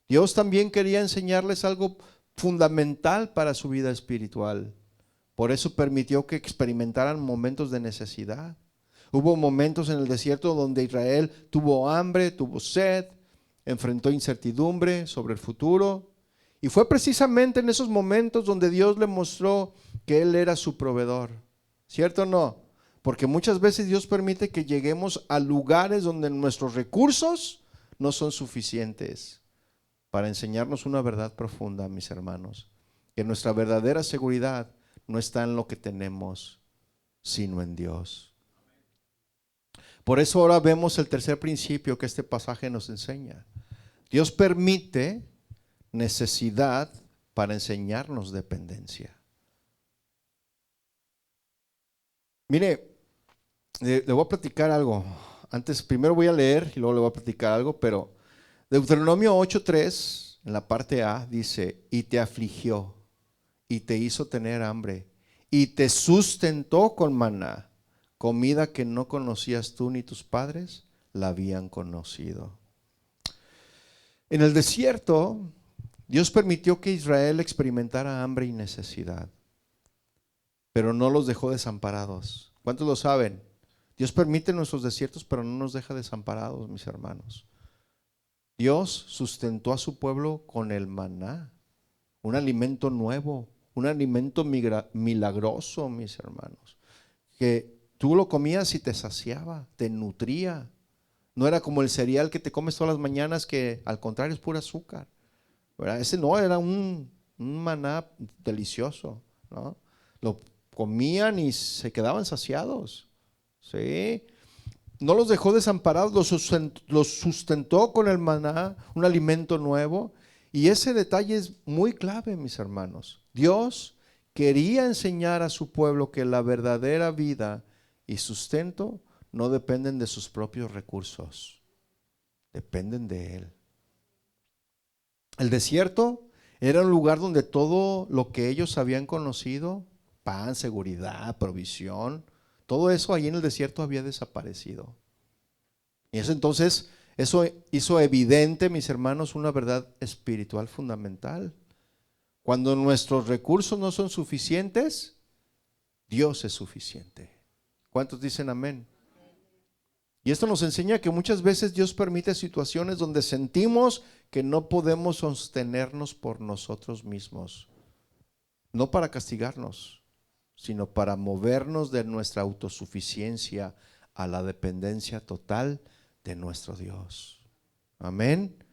Dios también quería enseñarles algo fundamental para su vida espiritual. Por eso permitió que experimentaran momentos de necesidad. Hubo momentos en el desierto donde Israel tuvo hambre, tuvo sed, enfrentó incertidumbre sobre el futuro. Y fue precisamente en esos momentos donde Dios le mostró que Él era su proveedor. ¿Cierto o no? Porque muchas veces Dios permite que lleguemos a lugares donde nuestros recursos no son suficientes para enseñarnos una verdad profunda, mis hermanos. Que nuestra verdadera seguridad no está en lo que tenemos, sino en Dios. Por eso ahora vemos el tercer principio que este pasaje nos enseña. Dios permite necesidad para enseñarnos dependencia. Mire, le voy a platicar algo. Primero voy a leer y luego le voy a platicar algo, pero Deuteronomio 8:3, en la parte A, dice: y te afligió, y te hizo tener hambre, y te sustentó con maná, comida que no conocías tú ni tus padres la habían conocido. En el desierto, Dios permitió que Israel experimentara hambre y necesidad, pero no los dejó desamparados. ¿Cuántos lo saben? Dios permite nuestros desiertos, pero no nos deja desamparados, mis hermanos. Dios sustentó a su pueblo con el maná, un alimento nuevo, un alimento milagroso, mis hermanos, que tú lo comías y te saciaba, te nutría. No era como el cereal que te comes todas las mañanas, que al contrario es pura azúcar, ¿verdad? Ese no, era un maná delicioso, ¿no? Lo comían y se quedaban saciados, ¿sí? No los dejó desamparados, los sustentó con el maná, un alimento nuevo. Y ese detalle es muy clave, mis hermanos. Dios quería enseñar a su pueblo que la verdadera vida y sustento no dependen de sus propios recursos, dependen de Él. El desierto era un lugar donde todo lo que ellos habían conocido, pan, seguridad, provisión, todo eso ahí en el desierto había desaparecido. Y eso entonces, eso hizo evidente, mis hermanos, una verdad espiritual fundamental. Cuando nuestros recursos no son suficientes, Dios es suficiente. ¿Cuántos dicen amén? Y esto nos enseña que muchas veces Dios permite situaciones donde sentimos que no podemos sostenernos por nosotros mismos. No para castigarnos, sino para movernos de nuestra autosuficiencia a la dependencia total de nuestro Dios. Amén.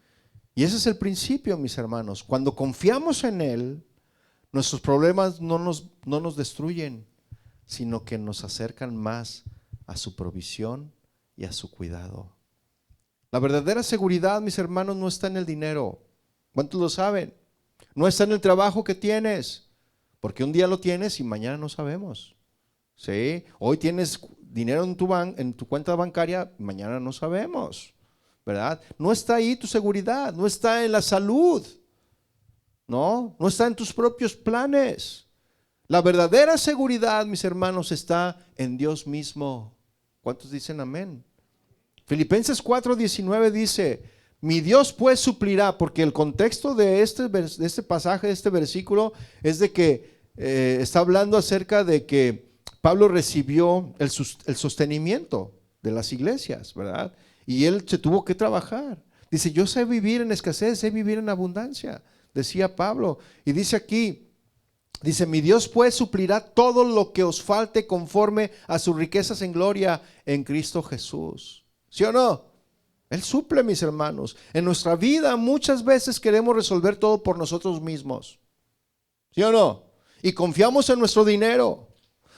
Y ese es el principio, mis hermanos. Cuando confiamos en Él, nuestros problemas no nos destruyen, sino que nos acercan más a su provisión y a su cuidado. La verdadera seguridad, mis hermanos, no está en el dinero. ¿Cuántos lo saben? No está en el trabajo que tienes, porque un día lo tienes y mañana no sabemos. ¿Sí? Hoy tienes dinero en tu cuenta bancaria, mañana no sabemos, ¿verdad? No está ahí tu seguridad, no está en la salud, no está en tus propios planes. La verdadera seguridad, mis hermanos, está en Dios mismo. ¿Cuántos dicen amén? Filipenses 4:19 dice: mi Dios pues suplirá, porque el contexto de este pasaje, de este versículo, es de que está hablando acerca de que Pablo recibió el sostenimiento de las iglesias, ¿verdad? Y él se tuvo que trabajar. Dice: yo sé vivir en escasez, sé vivir en abundancia, decía Pablo. Y dice aquí, dice: mi Dios pues suplirá todo lo que os falte conforme a sus riquezas en gloria en Cristo Jesús. ¿Sí o no? Él suple, mis hermanos. En nuestra vida muchas veces queremos resolver todo por nosotros mismos. ¿Sí o no? Y confiamos en nuestro dinero,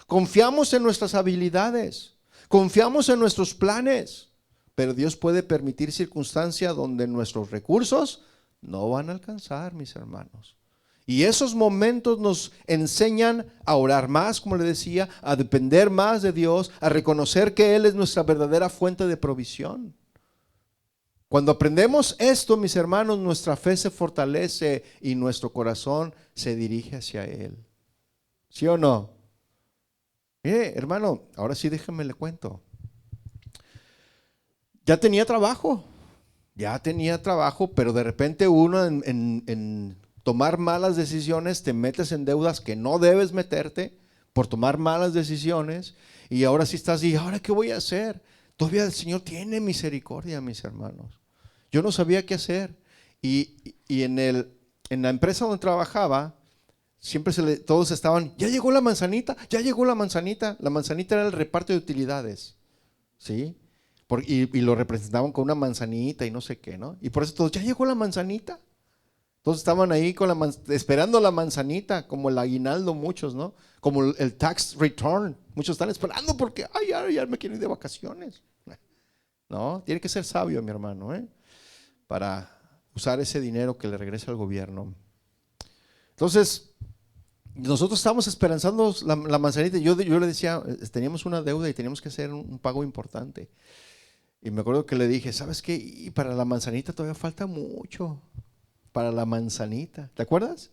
confiamos en nuestras habilidades, confiamos en nuestros planes. Pero Dios puede permitir circunstancias donde nuestros recursos no van a alcanzar, mis hermanos. Y esos momentos nos enseñan a orar más, como le decía, a depender más de Dios, a reconocer que Él es nuestra verdadera fuente de provisión. Cuando aprendemos esto, mis hermanos, nuestra fe se fortalece y nuestro corazón se dirige hacia Él. ¿Sí o no? Mire, hermano, ahora sí déjenme le cuento. Ya tenía trabajo, pero de repente uno en tomar malas decisiones te metes en deudas que no debes meterte por tomar malas decisiones, y ahora sí estás, ¿y ahora qué voy a hacer? Todavía el Señor tiene misericordia, mis hermanos. Yo no sabía qué hacer, y en la empresa donde trabajaba, siempre todos estaban: ya llegó la manzanita, ya llegó la manzanita. La manzanita era el reparto de utilidades, ¿sí? Y lo representaban con una manzanita y no sé qué, ¿no? Y por eso todos: ya llegó la manzanita. Todos estaban ahí esperando la manzanita, como el aguinaldo, muchos, ¿no? Como el tax return. Muchos están esperando porque, ay, ya me quiero ir de vacaciones. No, tiene que ser sabio, mi hermano, para usar ese dinero que le regresa al gobierno. Entonces, nosotros estábamos esperanzando la manzanita. Yo le decía, teníamos una deuda y teníamos que hacer un pago importante. Y me acuerdo que le dije: ¿sabes qué? Y para la manzanita todavía falta mucho. Para la manzanita. ¿Te acuerdas?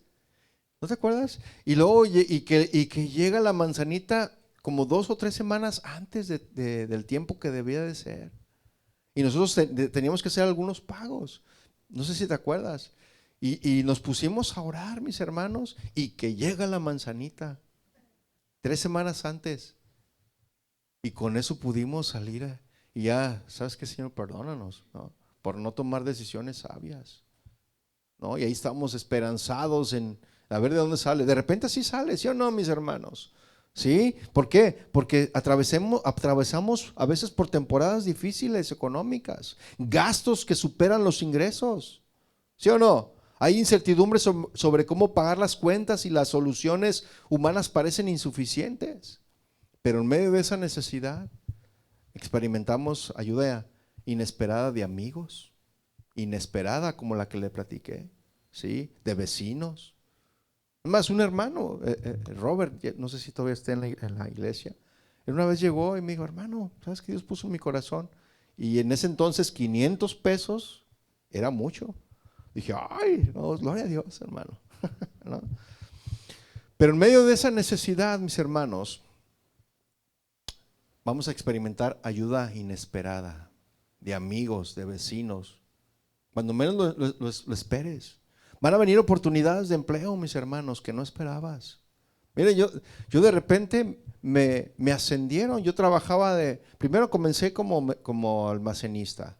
¿No te acuerdas? Y luego que llega la manzanita como 2 o 3 semanas antes del tiempo que debía de ser. Y nosotros teníamos que hacer algunos pagos. No sé si te acuerdas. Y nos pusimos a orar, mis hermanos, y que llega la manzanita 3 semanas antes. Y con eso pudimos salir. Y ya, ¿sabes qué, Señor? Perdónanos, ¿no? Por no tomar decisiones sabias. ¿no? Y ahí estamos esperanzados en a ver de dónde sale. De repente sí sale, ¿sí o no, mis hermanos? ¿Sí? ¿Por qué? Porque atravesamos a veces por temporadas difíciles económicas, gastos que superan los ingresos, ¿sí o no? Hay incertidumbre sobre cómo pagar las cuentas y las soluciones humanas parecen insuficientes, pero en medio de esa necesidad experimentamos ayuda inesperada de amigos, inesperada como la que le platiqué, ¿sí? De vecinos. Más un hermano, Robert, no sé si todavía está en la iglesia. Él una vez llegó y me dijo, hermano, ¿sabes que Dios puso en mi corazón? Y en ese entonces 500 pesos era mucho. Dije, ay, no, gloria a Dios, hermano. ¿No? Pero en medio de esa necesidad, mis hermanos, vamos a experimentar ayuda inesperada de amigos, de vecinos, cuando menos lo esperes. Van a venir oportunidades de empleo, mis hermanos, que no esperabas. Mire, yo de repente me ascendieron. Yo trabajaba primero comencé como almacenista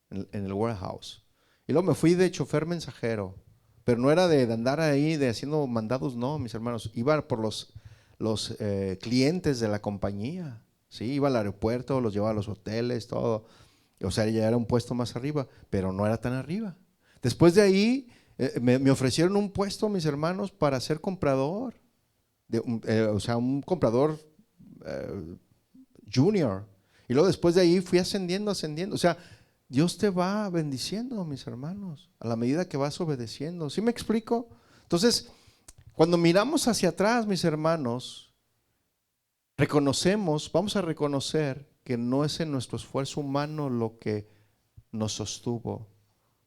en el warehouse. Y luego me fui de chofer mensajero. Pero no era de andar ahí, de haciendo mandados, no, mis hermanos. Iba por los clientes de la compañía. Sí, iba al aeropuerto, los llevaba a los hoteles, todo. O sea, ya era un puesto más arriba, pero no era tan arriba. Después de ahí me ofrecieron un puesto, mis hermanos, para ser comprador, o sea, un comprador junior. Y luego después de ahí fui ascendiendo. O sea, Dios te va bendiciendo, mis hermanos, a la medida que vas obedeciendo. ¿Sí me explico? Entonces, cuando miramos hacia atrás, mis hermanos, vamos a reconocer que no es en nuestro esfuerzo humano lo que nos sostuvo.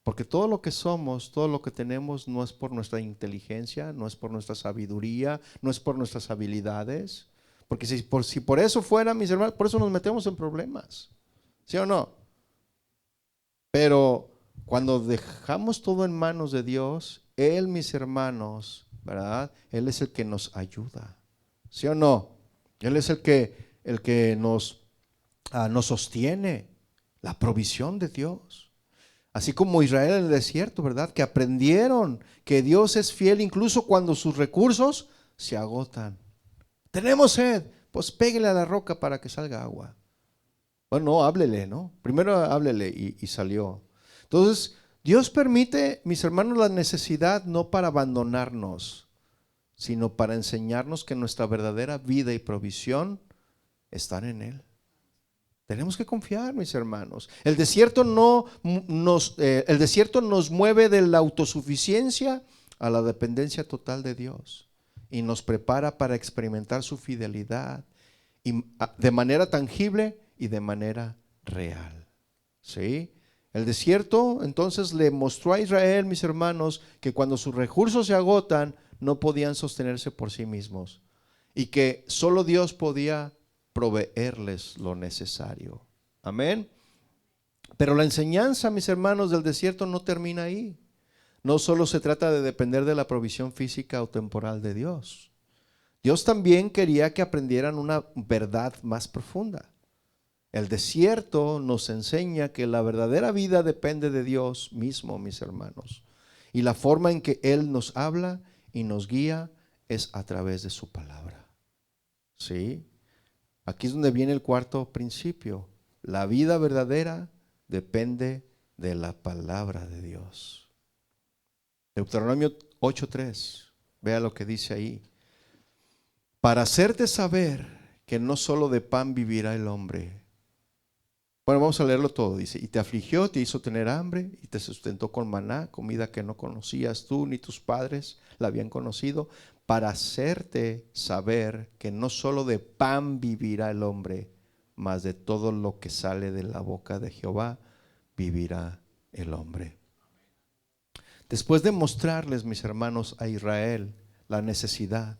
Porque todo lo que somos, todo lo que tenemos no es por nuestra inteligencia, no es por nuestra sabiduría, no es por nuestras habilidades. Porque si por eso fuera, mis hermanos, por eso nos metemos en problemas. ¿Sí o no? Pero cuando dejamos todo en manos de Dios, Él, mis hermanos, ¿verdad? Él es el que nos ayuda. ¿Sí o no? Él es el que nos sostiene, la provisión de Dios. Así como Israel en el desierto, ¿verdad? Que aprendieron que Dios es fiel incluso cuando sus recursos se agotan. Tenemos sed, pues pégale a la roca para que salga agua. Bueno, no, háblele, ¿no? Primero háblele y salió. Entonces, Dios permite, mis hermanos, la necesidad no para abandonarnos, sino para enseñarnos que nuestra verdadera vida y provisión están en Él. Tenemos que confiar, mis hermanos. El desierto nos mueve de la autosuficiencia a la dependencia total de Dios y nos prepara para experimentar su fidelidad de manera tangible y de manera real. ¿Sí? El desierto entonces le mostró a Israel, mis hermanos, que cuando sus recursos se agotan, no podían sostenerse por sí mismos y que solo Dios podía proveerles lo necesario. Amén. Pero la enseñanza, mis hermanos, del desierto no termina ahí. No solo se trata de depender de la provisión física o temporal de Dios. Dios también quería que aprendieran una verdad más profunda. El desierto nos enseña que la verdadera vida depende de Dios mismo, mis hermanos. Y la forma en que Él nos habla y nos guía es a través de su palabra. ¿Sí? Aquí es donde viene el cuarto principio. La vida verdadera depende de la palabra de Dios. Deuteronomio 8:3. Vea lo que dice ahí. Para hacerte saber que no solo de pan vivirá el hombre. Bueno, vamos a leerlo todo. Dice, y te afligió, te hizo tener hambre y te sustentó con maná, comida que no conocías tú ni tus padres la habían conocido, para hacerte saber que no solo de pan vivirá el hombre, mas de todo lo que sale de la boca de Jehová vivirá el hombre. Después de mostrarles, mis hermanos, a Israel la necesidad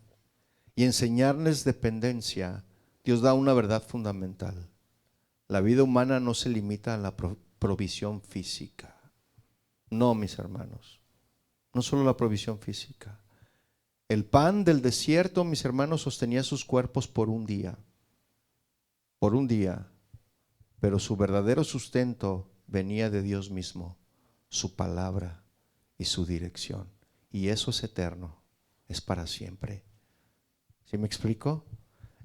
y enseñarles dependencia, Dios da una verdad fundamental. La vida humana no se limita a la provisión física. No, mis hermanos, no solo la provisión física. El pan del desierto, mis hermanos, sostenía sus cuerpos por un día, pero su verdadero sustento venía de Dios mismo, su palabra y su dirección. Y eso es eterno, es para siempre. ¿Sí me explico?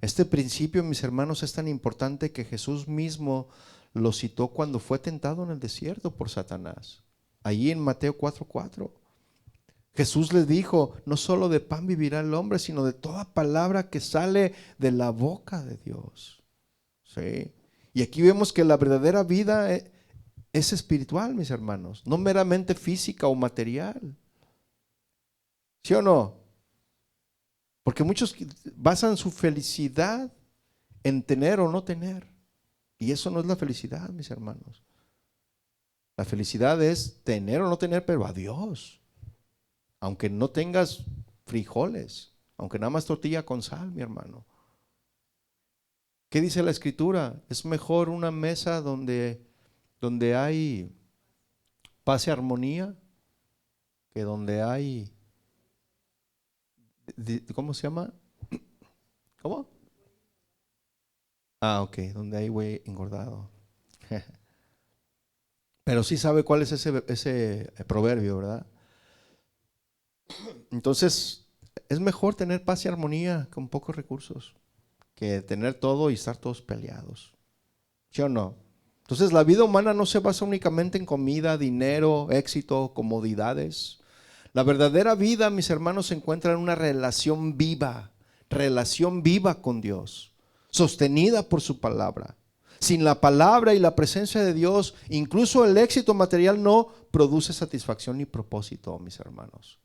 Este principio, mis hermanos, es tan importante que Jesús mismo lo citó cuando fue tentado en el desierto por Satanás. Allí en Mateo 4:4. Jesús les dijo, no solo de pan vivirá el hombre, sino de toda palabra que sale de la boca de Dios. ¿Sí? Y aquí vemos que la verdadera vida es espiritual, mis hermanos, no meramente física o material. ¿Sí o no? Porque muchos basan su felicidad en tener o no tener. Y eso no es la felicidad, mis hermanos. La felicidad es tener o no tener, pero a Dios. Aunque no tengas frijoles, aunque nada más tortilla con sal, mi hermano. ¿Qué dice la Escritura? Es mejor una mesa donde hay paz y armonía que donde hay, ¿cómo se llama? ¿Cómo? Ok, donde hay güey engordado. Pero sí sabe cuál es ese proverbio, ¿verdad? Entonces, es mejor tener paz y armonía con pocos recursos que tener todo y estar todos peleados. ¿Sí o no? Entonces, la vida humana no se basa únicamente en comida, dinero, éxito, comodidades. La verdadera vida, mis hermanos, se encuentra en una relación viva con Dios, sostenida por su palabra. Sin la palabra y la presencia de Dios, incluso el éxito material no produce satisfacción ni propósito, mis hermanos.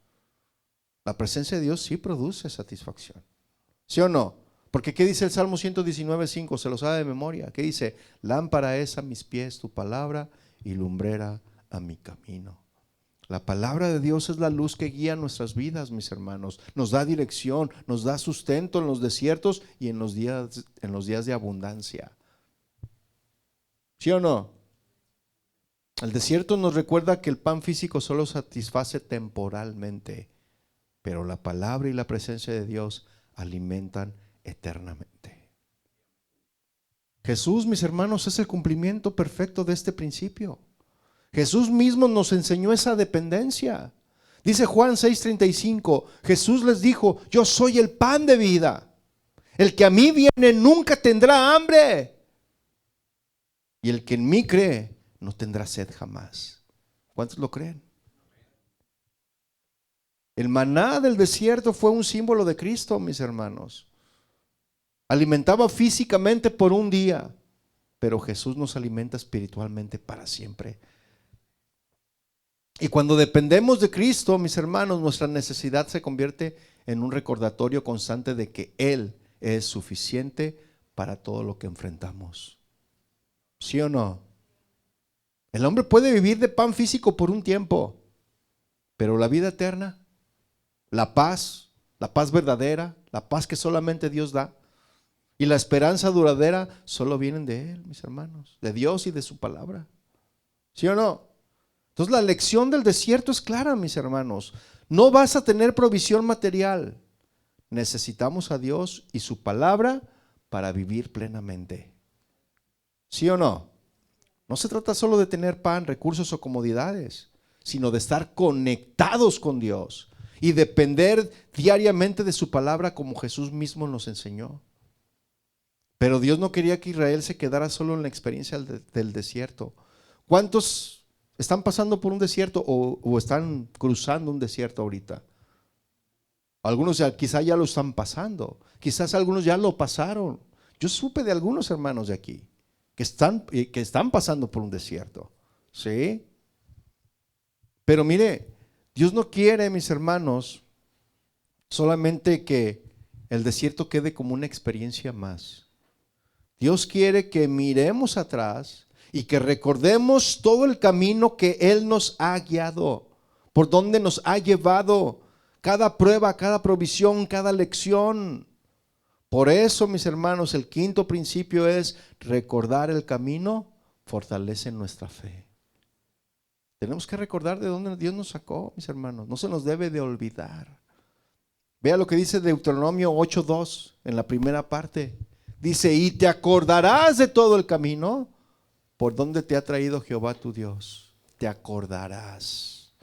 La presencia de Dios sí produce satisfacción. ¿Sí o no? Porque ¿qué dice el Salmo 119:5? Se lo sabe de memoria. ¿Qué dice? Lámpara es a mis pies tu palabra y lumbrera a mi camino. La palabra de Dios es la luz que guía nuestras vidas, mis hermanos. Nos da dirección, nos da sustento en los desiertos y en los días de abundancia. ¿Sí o no? El desierto nos recuerda que el pan físico solo satisface temporalmente, pero la palabra y la presencia de Dios alimentan eternamente. Jesús, mis hermanos, es el cumplimiento perfecto de este principio. Jesús mismo nos enseñó esa dependencia. Dice Juan 6:35, Jesús les dijo, yo soy el pan de vida. El que a mí viene nunca tendrá hambre. Y el que en mí cree no tendrá sed jamás. ¿Cuántos lo creen? El maná del desierto fue un símbolo de Cristo, mis hermanos. Alimentaba físicamente por un día, pero Jesús nos alimenta espiritualmente para siempre. Y cuando dependemos de Cristo, mis hermanos, nuestra necesidad se convierte en un recordatorio constante de que Él es suficiente para todo lo que enfrentamos. ¿Sí o no? El hombre puede vivir de pan físico por un tiempo, pero la vida eterna, la paz verdadera, la paz que solamente Dios da, y la esperanza duradera solo vienen de Él, mis hermanos, de Dios y de su palabra. ¿Sí o no? Entonces la lección del desierto es clara, mis hermanos. No vas a tener provisión material. Necesitamos a Dios y su palabra para vivir plenamente. ¿Sí o no? No se trata solo de tener pan, recursos o comodidades, sino de estar conectados con Dios y depender diariamente de su palabra como Jesús mismo nos enseñó. Pero Dios no quería que Israel se quedara solo en la experiencia del desierto. ¿Cuántos están pasando por un desierto o están cruzando un desierto ahorita? Algunos quizás ya lo están pasando, quizás algunos ya lo pasaron. Yo supe de algunos hermanos de aquí que están pasando por un desierto. ¿Sí? Pero mire, Dios no quiere, mis hermanos, solamente que el desierto quede como una experiencia más. Dios quiere que miremos atrás y que recordemos todo el camino que Él nos ha guiado, por donde nos ha llevado, cada prueba, cada provisión, cada lección. Por eso, mis hermanos, el quinto principio es recordar el camino, fortalece nuestra fe. Tenemos que recordar de dónde Dios nos sacó, mis hermanos. No se nos debe de olvidar. Vea lo que dice Deuteronomio 8:2 en la primera parte. Dice, y te acordarás de todo el camino por donde te ha traído Jehová tu Dios. Te acordarás.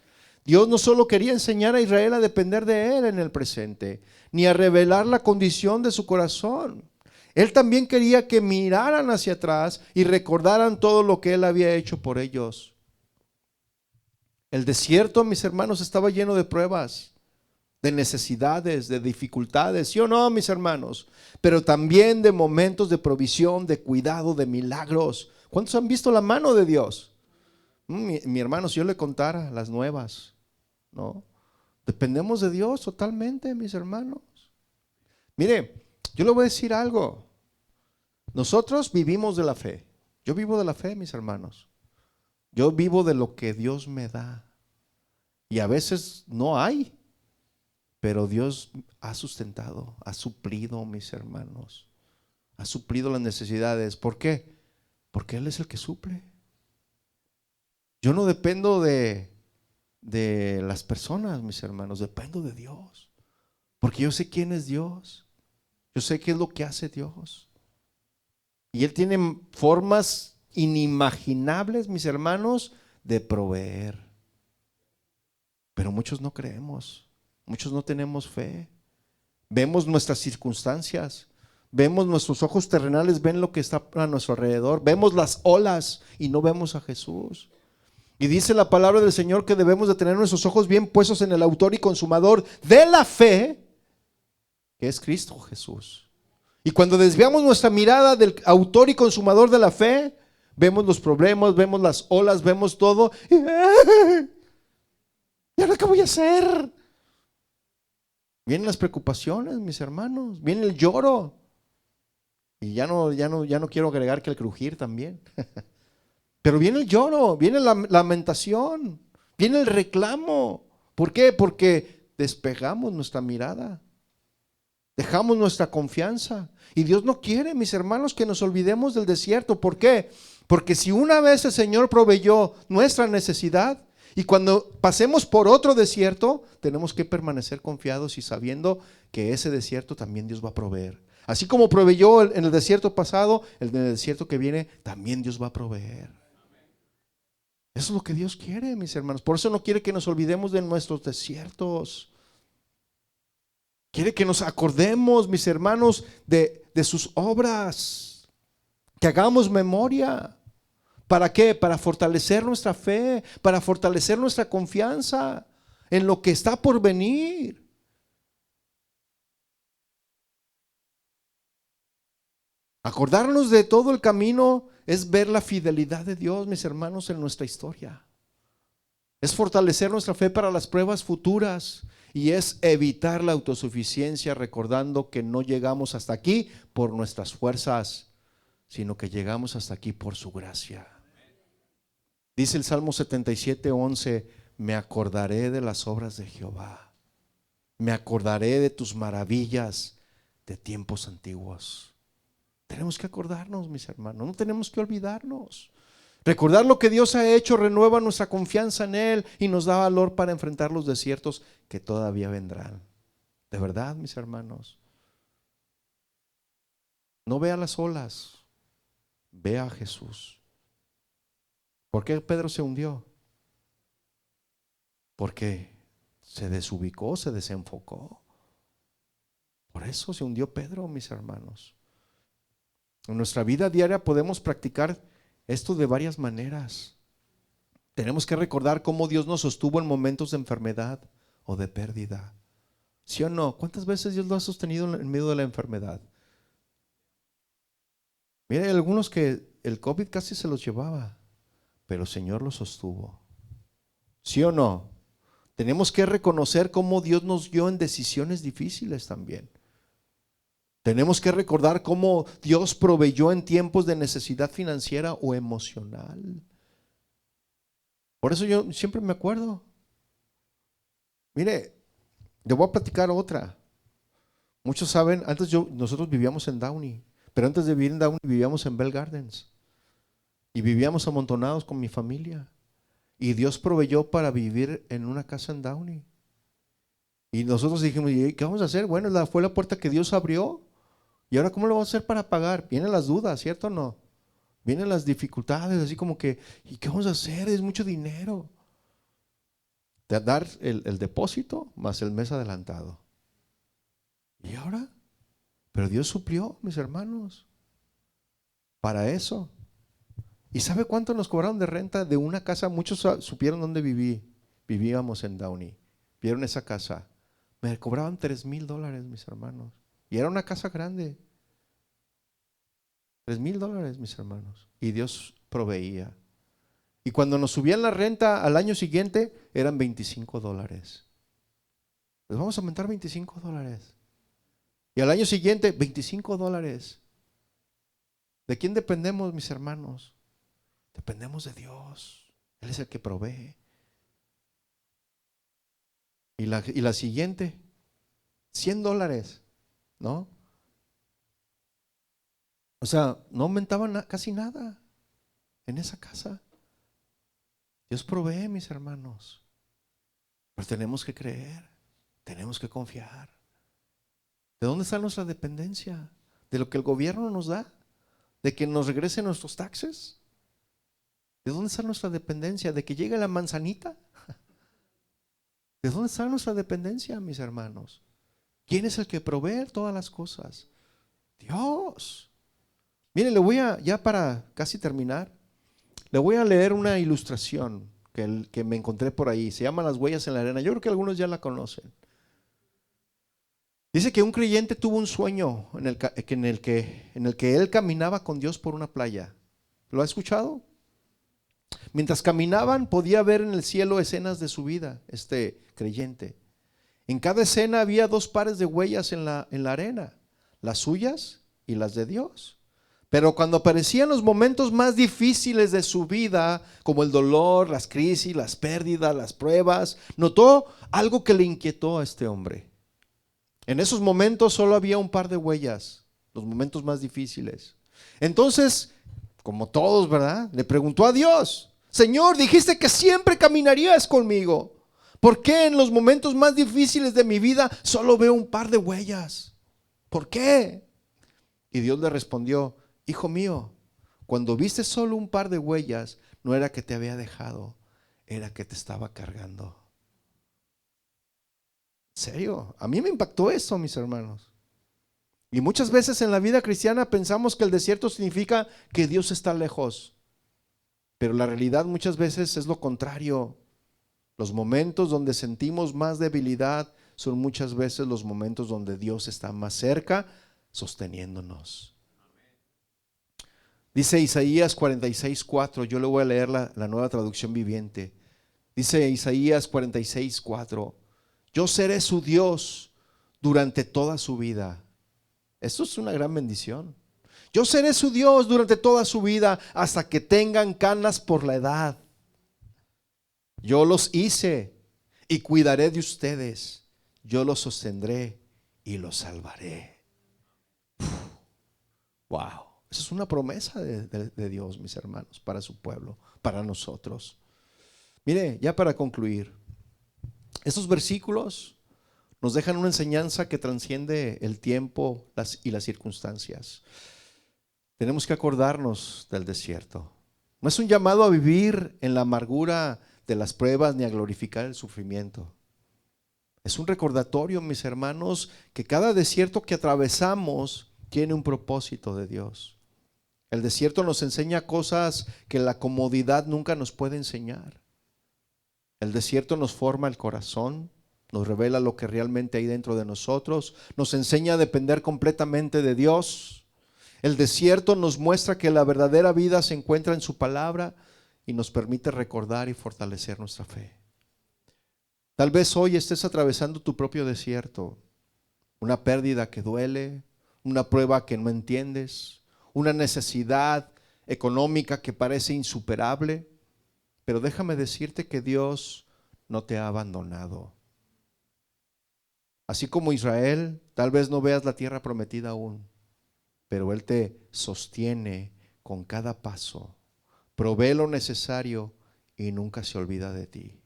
Dios no solo quería enseñar a Israel a depender de Él en el presente, ni a revelar la condición de su corazón. Él también quería que miraran hacia atrás y recordaran todo lo que Él había hecho por ellos. El desierto, mis hermanos, estaba lleno de pruebas, de necesidades, de dificultades, ¿sí o no, mis hermanos? Pero también de momentos de provisión, de cuidado, de milagros. ¿Cuántos han visto la mano de Dios? Mi hermano, si yo le contara las nuevas, ¿no? Dependemos de Dios totalmente, mis hermanos. Mire, yo le voy a decir algo. Nosotros vivimos de la fe. Yo vivo de la fe, mis hermanos. Yo vivo de lo que Dios me da. Y a veces no hay, pero Dios ha sustentado, ha suplido, mis hermanos. Ha suplido las necesidades. ¿Por qué? Porque Él es el que suple. Yo no dependo de las personas, mis hermanos, dependo de Dios. Porque yo sé quién es Dios. Yo sé qué es lo que hace Dios. Y Él tiene formas inimaginables, mis hermanos, de proveer. Pero muchos no creemos, muchos no tenemos fe. Vemos nuestras circunstancias, vemos nuestros ojos terrenales, ven lo que está a nuestro alrededor, vemos las olas y no vemos a Jesús. Y dice la palabra del Señor que debemos de tener nuestros ojos bien puestos en el autor y consumador de la fe, que es Cristo Jesús. Y cuando desviamos nuestra mirada del autor y consumador de la fe, vemos los problemas, vemos las olas, vemos todo. ¿Y ahora qué voy a hacer? Vienen las preocupaciones, mis hermanos, viene el lloro. Y ya no quiero agregar que el crujir también. Pero viene el lloro, viene la lamentación, viene el reclamo. ¿Por qué? Porque despegamos nuestra mirada, dejamos nuestra confianza. Y Dios no quiere, mis hermanos, que nos olvidemos del desierto. ¿Por qué? Porque si una vez el Señor proveyó nuestra necesidad, y cuando pasemos por otro desierto, tenemos que permanecer confiados y sabiendo que ese desierto también Dios va a proveer. Así como proveyó en el desierto pasado, en el desierto que viene, también Dios va a proveer. Eso es lo que Dios quiere, mis hermanos. Por eso no quiere que nos olvidemos de nuestros desiertos. Quiere que nos acordemos, mis hermanos, de sus obras. Que hagamos memoria. ¿Para qué? Para fortalecer nuestra fe, para fortalecer nuestra confianza en lo que está por venir. Acordarnos de todo el camino es ver la fidelidad de Dios, mis hermanos, en nuestra historia. Es fortalecer nuestra fe para las pruebas futuras y es evitar la autosuficiencia, recordando que no llegamos hasta aquí por nuestras fuerzas, sino que llegamos hasta aquí por su gracia. Dice el Salmo 77:11, me acordaré de las obras de Jehová, me acordaré de tus maravillas de tiempos antiguos. Tenemos que acordarnos, mis hermanos, no tenemos que olvidarnos. Recordar lo que Dios ha hecho renueva nuestra confianza en Él y nos da valor para enfrentar los desiertos que todavía vendrán. De verdad, mis hermanos, no vea las olas, vea a Jesús. ¿Por qué Pedro se hundió? Porque se desubicó, se desenfocó. Por eso se hundió Pedro, mis hermanos. En nuestra vida diaria podemos practicar esto de varias maneras. Tenemos que recordar cómo Dios nos sostuvo en momentos de enfermedad o de pérdida. ¿Sí o no? ¿Cuántas veces Dios lo ha sostenido en medio de la enfermedad? Mira, hay algunos que el COVID casi se los llevaba, pero el Señor los sostuvo. ¿Sí o no? Tenemos que reconocer cómo Dios nos guió en decisiones difíciles también. Tenemos que recordar cómo Dios proveyó en tiempos de necesidad financiera o emocional. Por eso yo siempre me acuerdo. Mire, le voy a platicar otra. Muchos saben, nosotros vivíamos en Downey, pero antes de vivir en Downey vivíamos en Bell Gardens. Y vivíamos amontonados con mi familia. Y Dios proveyó para vivir en una casa en Downey. Y nosotros dijimos, ¿y qué vamos a hacer? Bueno, fue la puerta que Dios abrió. ¿Y ahora cómo lo vamos a hacer para pagar? Vienen las dudas, ¿cierto o no? Vienen las dificultades, así como que, ¿y qué vamos a hacer? Es mucho dinero. de dar el depósito más el mes adelantado. ¿Y ahora? Pero Dios suplió, mis hermanos, para eso. ¿Y sabe cuánto nos cobraron de renta de una casa? Muchos supieron dónde vivíamos en Downey. Vieron esa casa. Me cobraban $3,000, mis hermanos. Y era una casa grande. $3,000, mis hermanos. Y Dios proveía. Y cuando nos subían la renta al año siguiente, eran $25. Les vamos a aumentar $25. Y al año siguiente, $25. ¿De quién dependemos, mis hermanos? Dependemos de Dios. Él es el que provee. Y la siguiente, $100, ¿no? O sea, no aumentaban casi nada en esa casa. Dios provee, mis hermanos. Pero tenemos que creer, tenemos que confiar. ¿De dónde está nuestra dependencia? ¿De lo que el gobierno nos da? ¿De que nos regresen nuestros taxes? ¿De dónde está nuestra dependencia? ¿De que llegue la manzanita? ¿De dónde está nuestra dependencia, mis hermanos? ¿Quién es el que provee todas las cosas? Dios. Miren, ya para casi terminar, le voy a leer una ilustración que me encontré por ahí. Se llama Las huellas en la arena. Yo creo que algunos ya la conocen. Dice que un creyente tuvo un sueño en el que él caminaba con Dios por una playa. ¿Lo ha escuchado? Mientras caminaban podía ver en el cielo escenas de su vida, este creyente. En cada escena había 2 pares de huellas en la arena, las suyas y las de Dios. Pero cuando aparecían los momentos más difíciles de su vida, como el dolor, las crisis, las pérdidas, las pruebas, notó algo que le inquietó a este hombre. En esos momentos solo había un par de huellas, los momentos más difíciles. Entonces, como todos, ¿verdad?, le preguntó a Dios: Señor, dijiste que siempre caminarías conmigo. ¿Por qué en los momentos más difíciles de mi vida solo veo un par de huellas? ¿Por qué? Y Dios le respondió: Hijo mío, cuando viste solo un par de huellas, no era que te había dejado, era que te estaba cargando. ¿En serio? A mí me impactó eso, mis hermanos. Y muchas veces en la vida cristiana pensamos que el desierto significa que Dios está lejos. Pero la realidad muchas veces es lo contrario. Los momentos donde sentimos más debilidad son muchas veces los momentos donde Dios está más cerca, sosteniéndonos. Dice Isaías 46:4, yo le voy a leer la Nueva Traducción Viviente. Dice Isaías 46:4, yo seré su Dios durante toda su vida. Esto es una gran bendición. Yo seré su Dios durante toda su vida hasta que tengan canas por la edad. Yo los hice y cuidaré de ustedes. Yo los sostendré y los salvaré. Wow. Esa es una promesa de Dios, mis hermanos, para su pueblo, para nosotros. Mire, ya para concluir, estos versículos nos dejan una enseñanza que trasciende el tiempo y las circunstancias. Tenemos que acordarnos del desierto. No es un llamado a vivir en la amargura de las pruebas ni a glorificar el sufrimiento. Es un recordatorio, mis hermanos, que cada desierto que atravesamos tiene un propósito de Dios. El desierto nos enseña cosas que la comodidad nunca nos puede enseñar. El desierto nos forma el corazón, nos revela lo que realmente hay dentro de nosotros, nos enseña a depender completamente de Dios. El desierto nos muestra que la verdadera vida se encuentra en su palabra y nos permite recordar y fortalecer nuestra fe. Tal vez hoy estés atravesando tu propio desierto, una pérdida que duele, una prueba que no entiendes, una necesidad económica que parece insuperable, pero déjame decirte que Dios no te ha abandonado. Así como Israel, tal vez no veas la tierra prometida aún, pero Él te sostiene con cada paso, provee lo necesario y nunca se olvida de ti.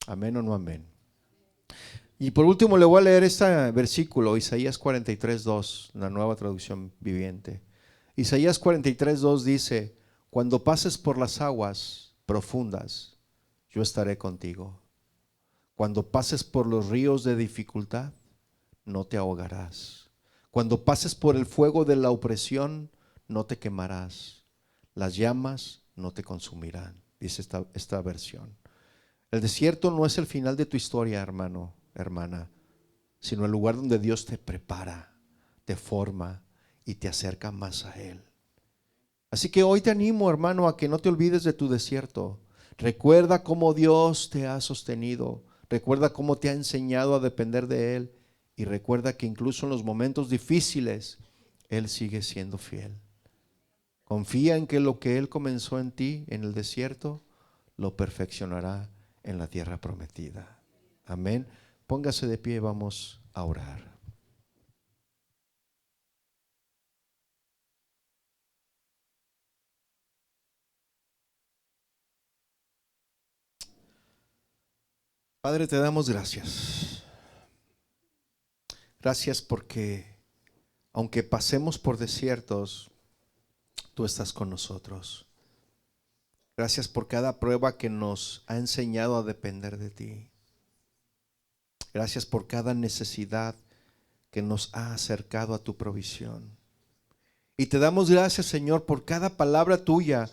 Amén o no amén. Y por último le voy a leer este versículo, Isaías 43:2, la Nueva Traducción Viviente. Isaías 43:2 dice: cuando pases por las aguas profundas, yo estaré contigo. Cuando pases por los ríos de dificultad, no te ahogarás. Cuando pases por el fuego de la opresión, no te quemarás. Las llamas no te consumirán, dice esta versión. El desierto no es el final de tu historia, hermano, hermana, sino el lugar donde Dios te prepara, te forma y te acerca más a Él. Así que hoy te animo, hermano, a que no te olvides de tu desierto. Recuerda cómo Dios te ha sostenido. Recuerda cómo te ha enseñado a depender de Él. Y recuerda que incluso en los momentos difíciles, Él sigue siendo fiel. Confía en que lo que Él comenzó en ti, en el desierto, lo perfeccionará en la tierra prometida. Amén. Póngase de pie, vamos a orar. Padre, te damos gracias. Gracias porque aunque pasemos por desiertos, tú estás con nosotros. Gracias por cada prueba que nos ha enseñado a depender de ti. Gracias por cada necesidad que nos ha acercado a tu provisión. Y te damos gracias, Señor, por cada palabra tuya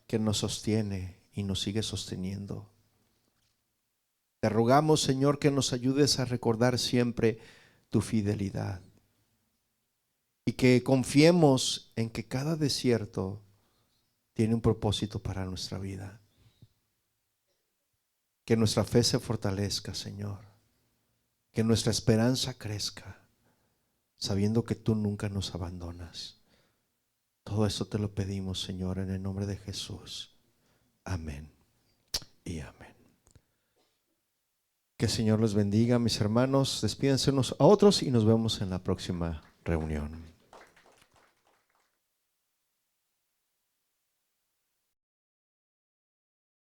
que nos sostiene y nos sigue sosteniendo. Te rogamos, Señor, que nos ayudes a recordar siempre tu fidelidad y que confiemos en que cada desierto tiene un propósito para nuestra vida. Que nuestra fe se fortalezca, Señor. Que nuestra esperanza crezca, sabiendo que tú nunca nos abandonas. Todo eso te lo pedimos, Señor, en el nombre de Jesús. Amén y amén. Que el Señor los bendiga, mis hermanos. Despídense unos a otros y nos vemos en la próxima reunión.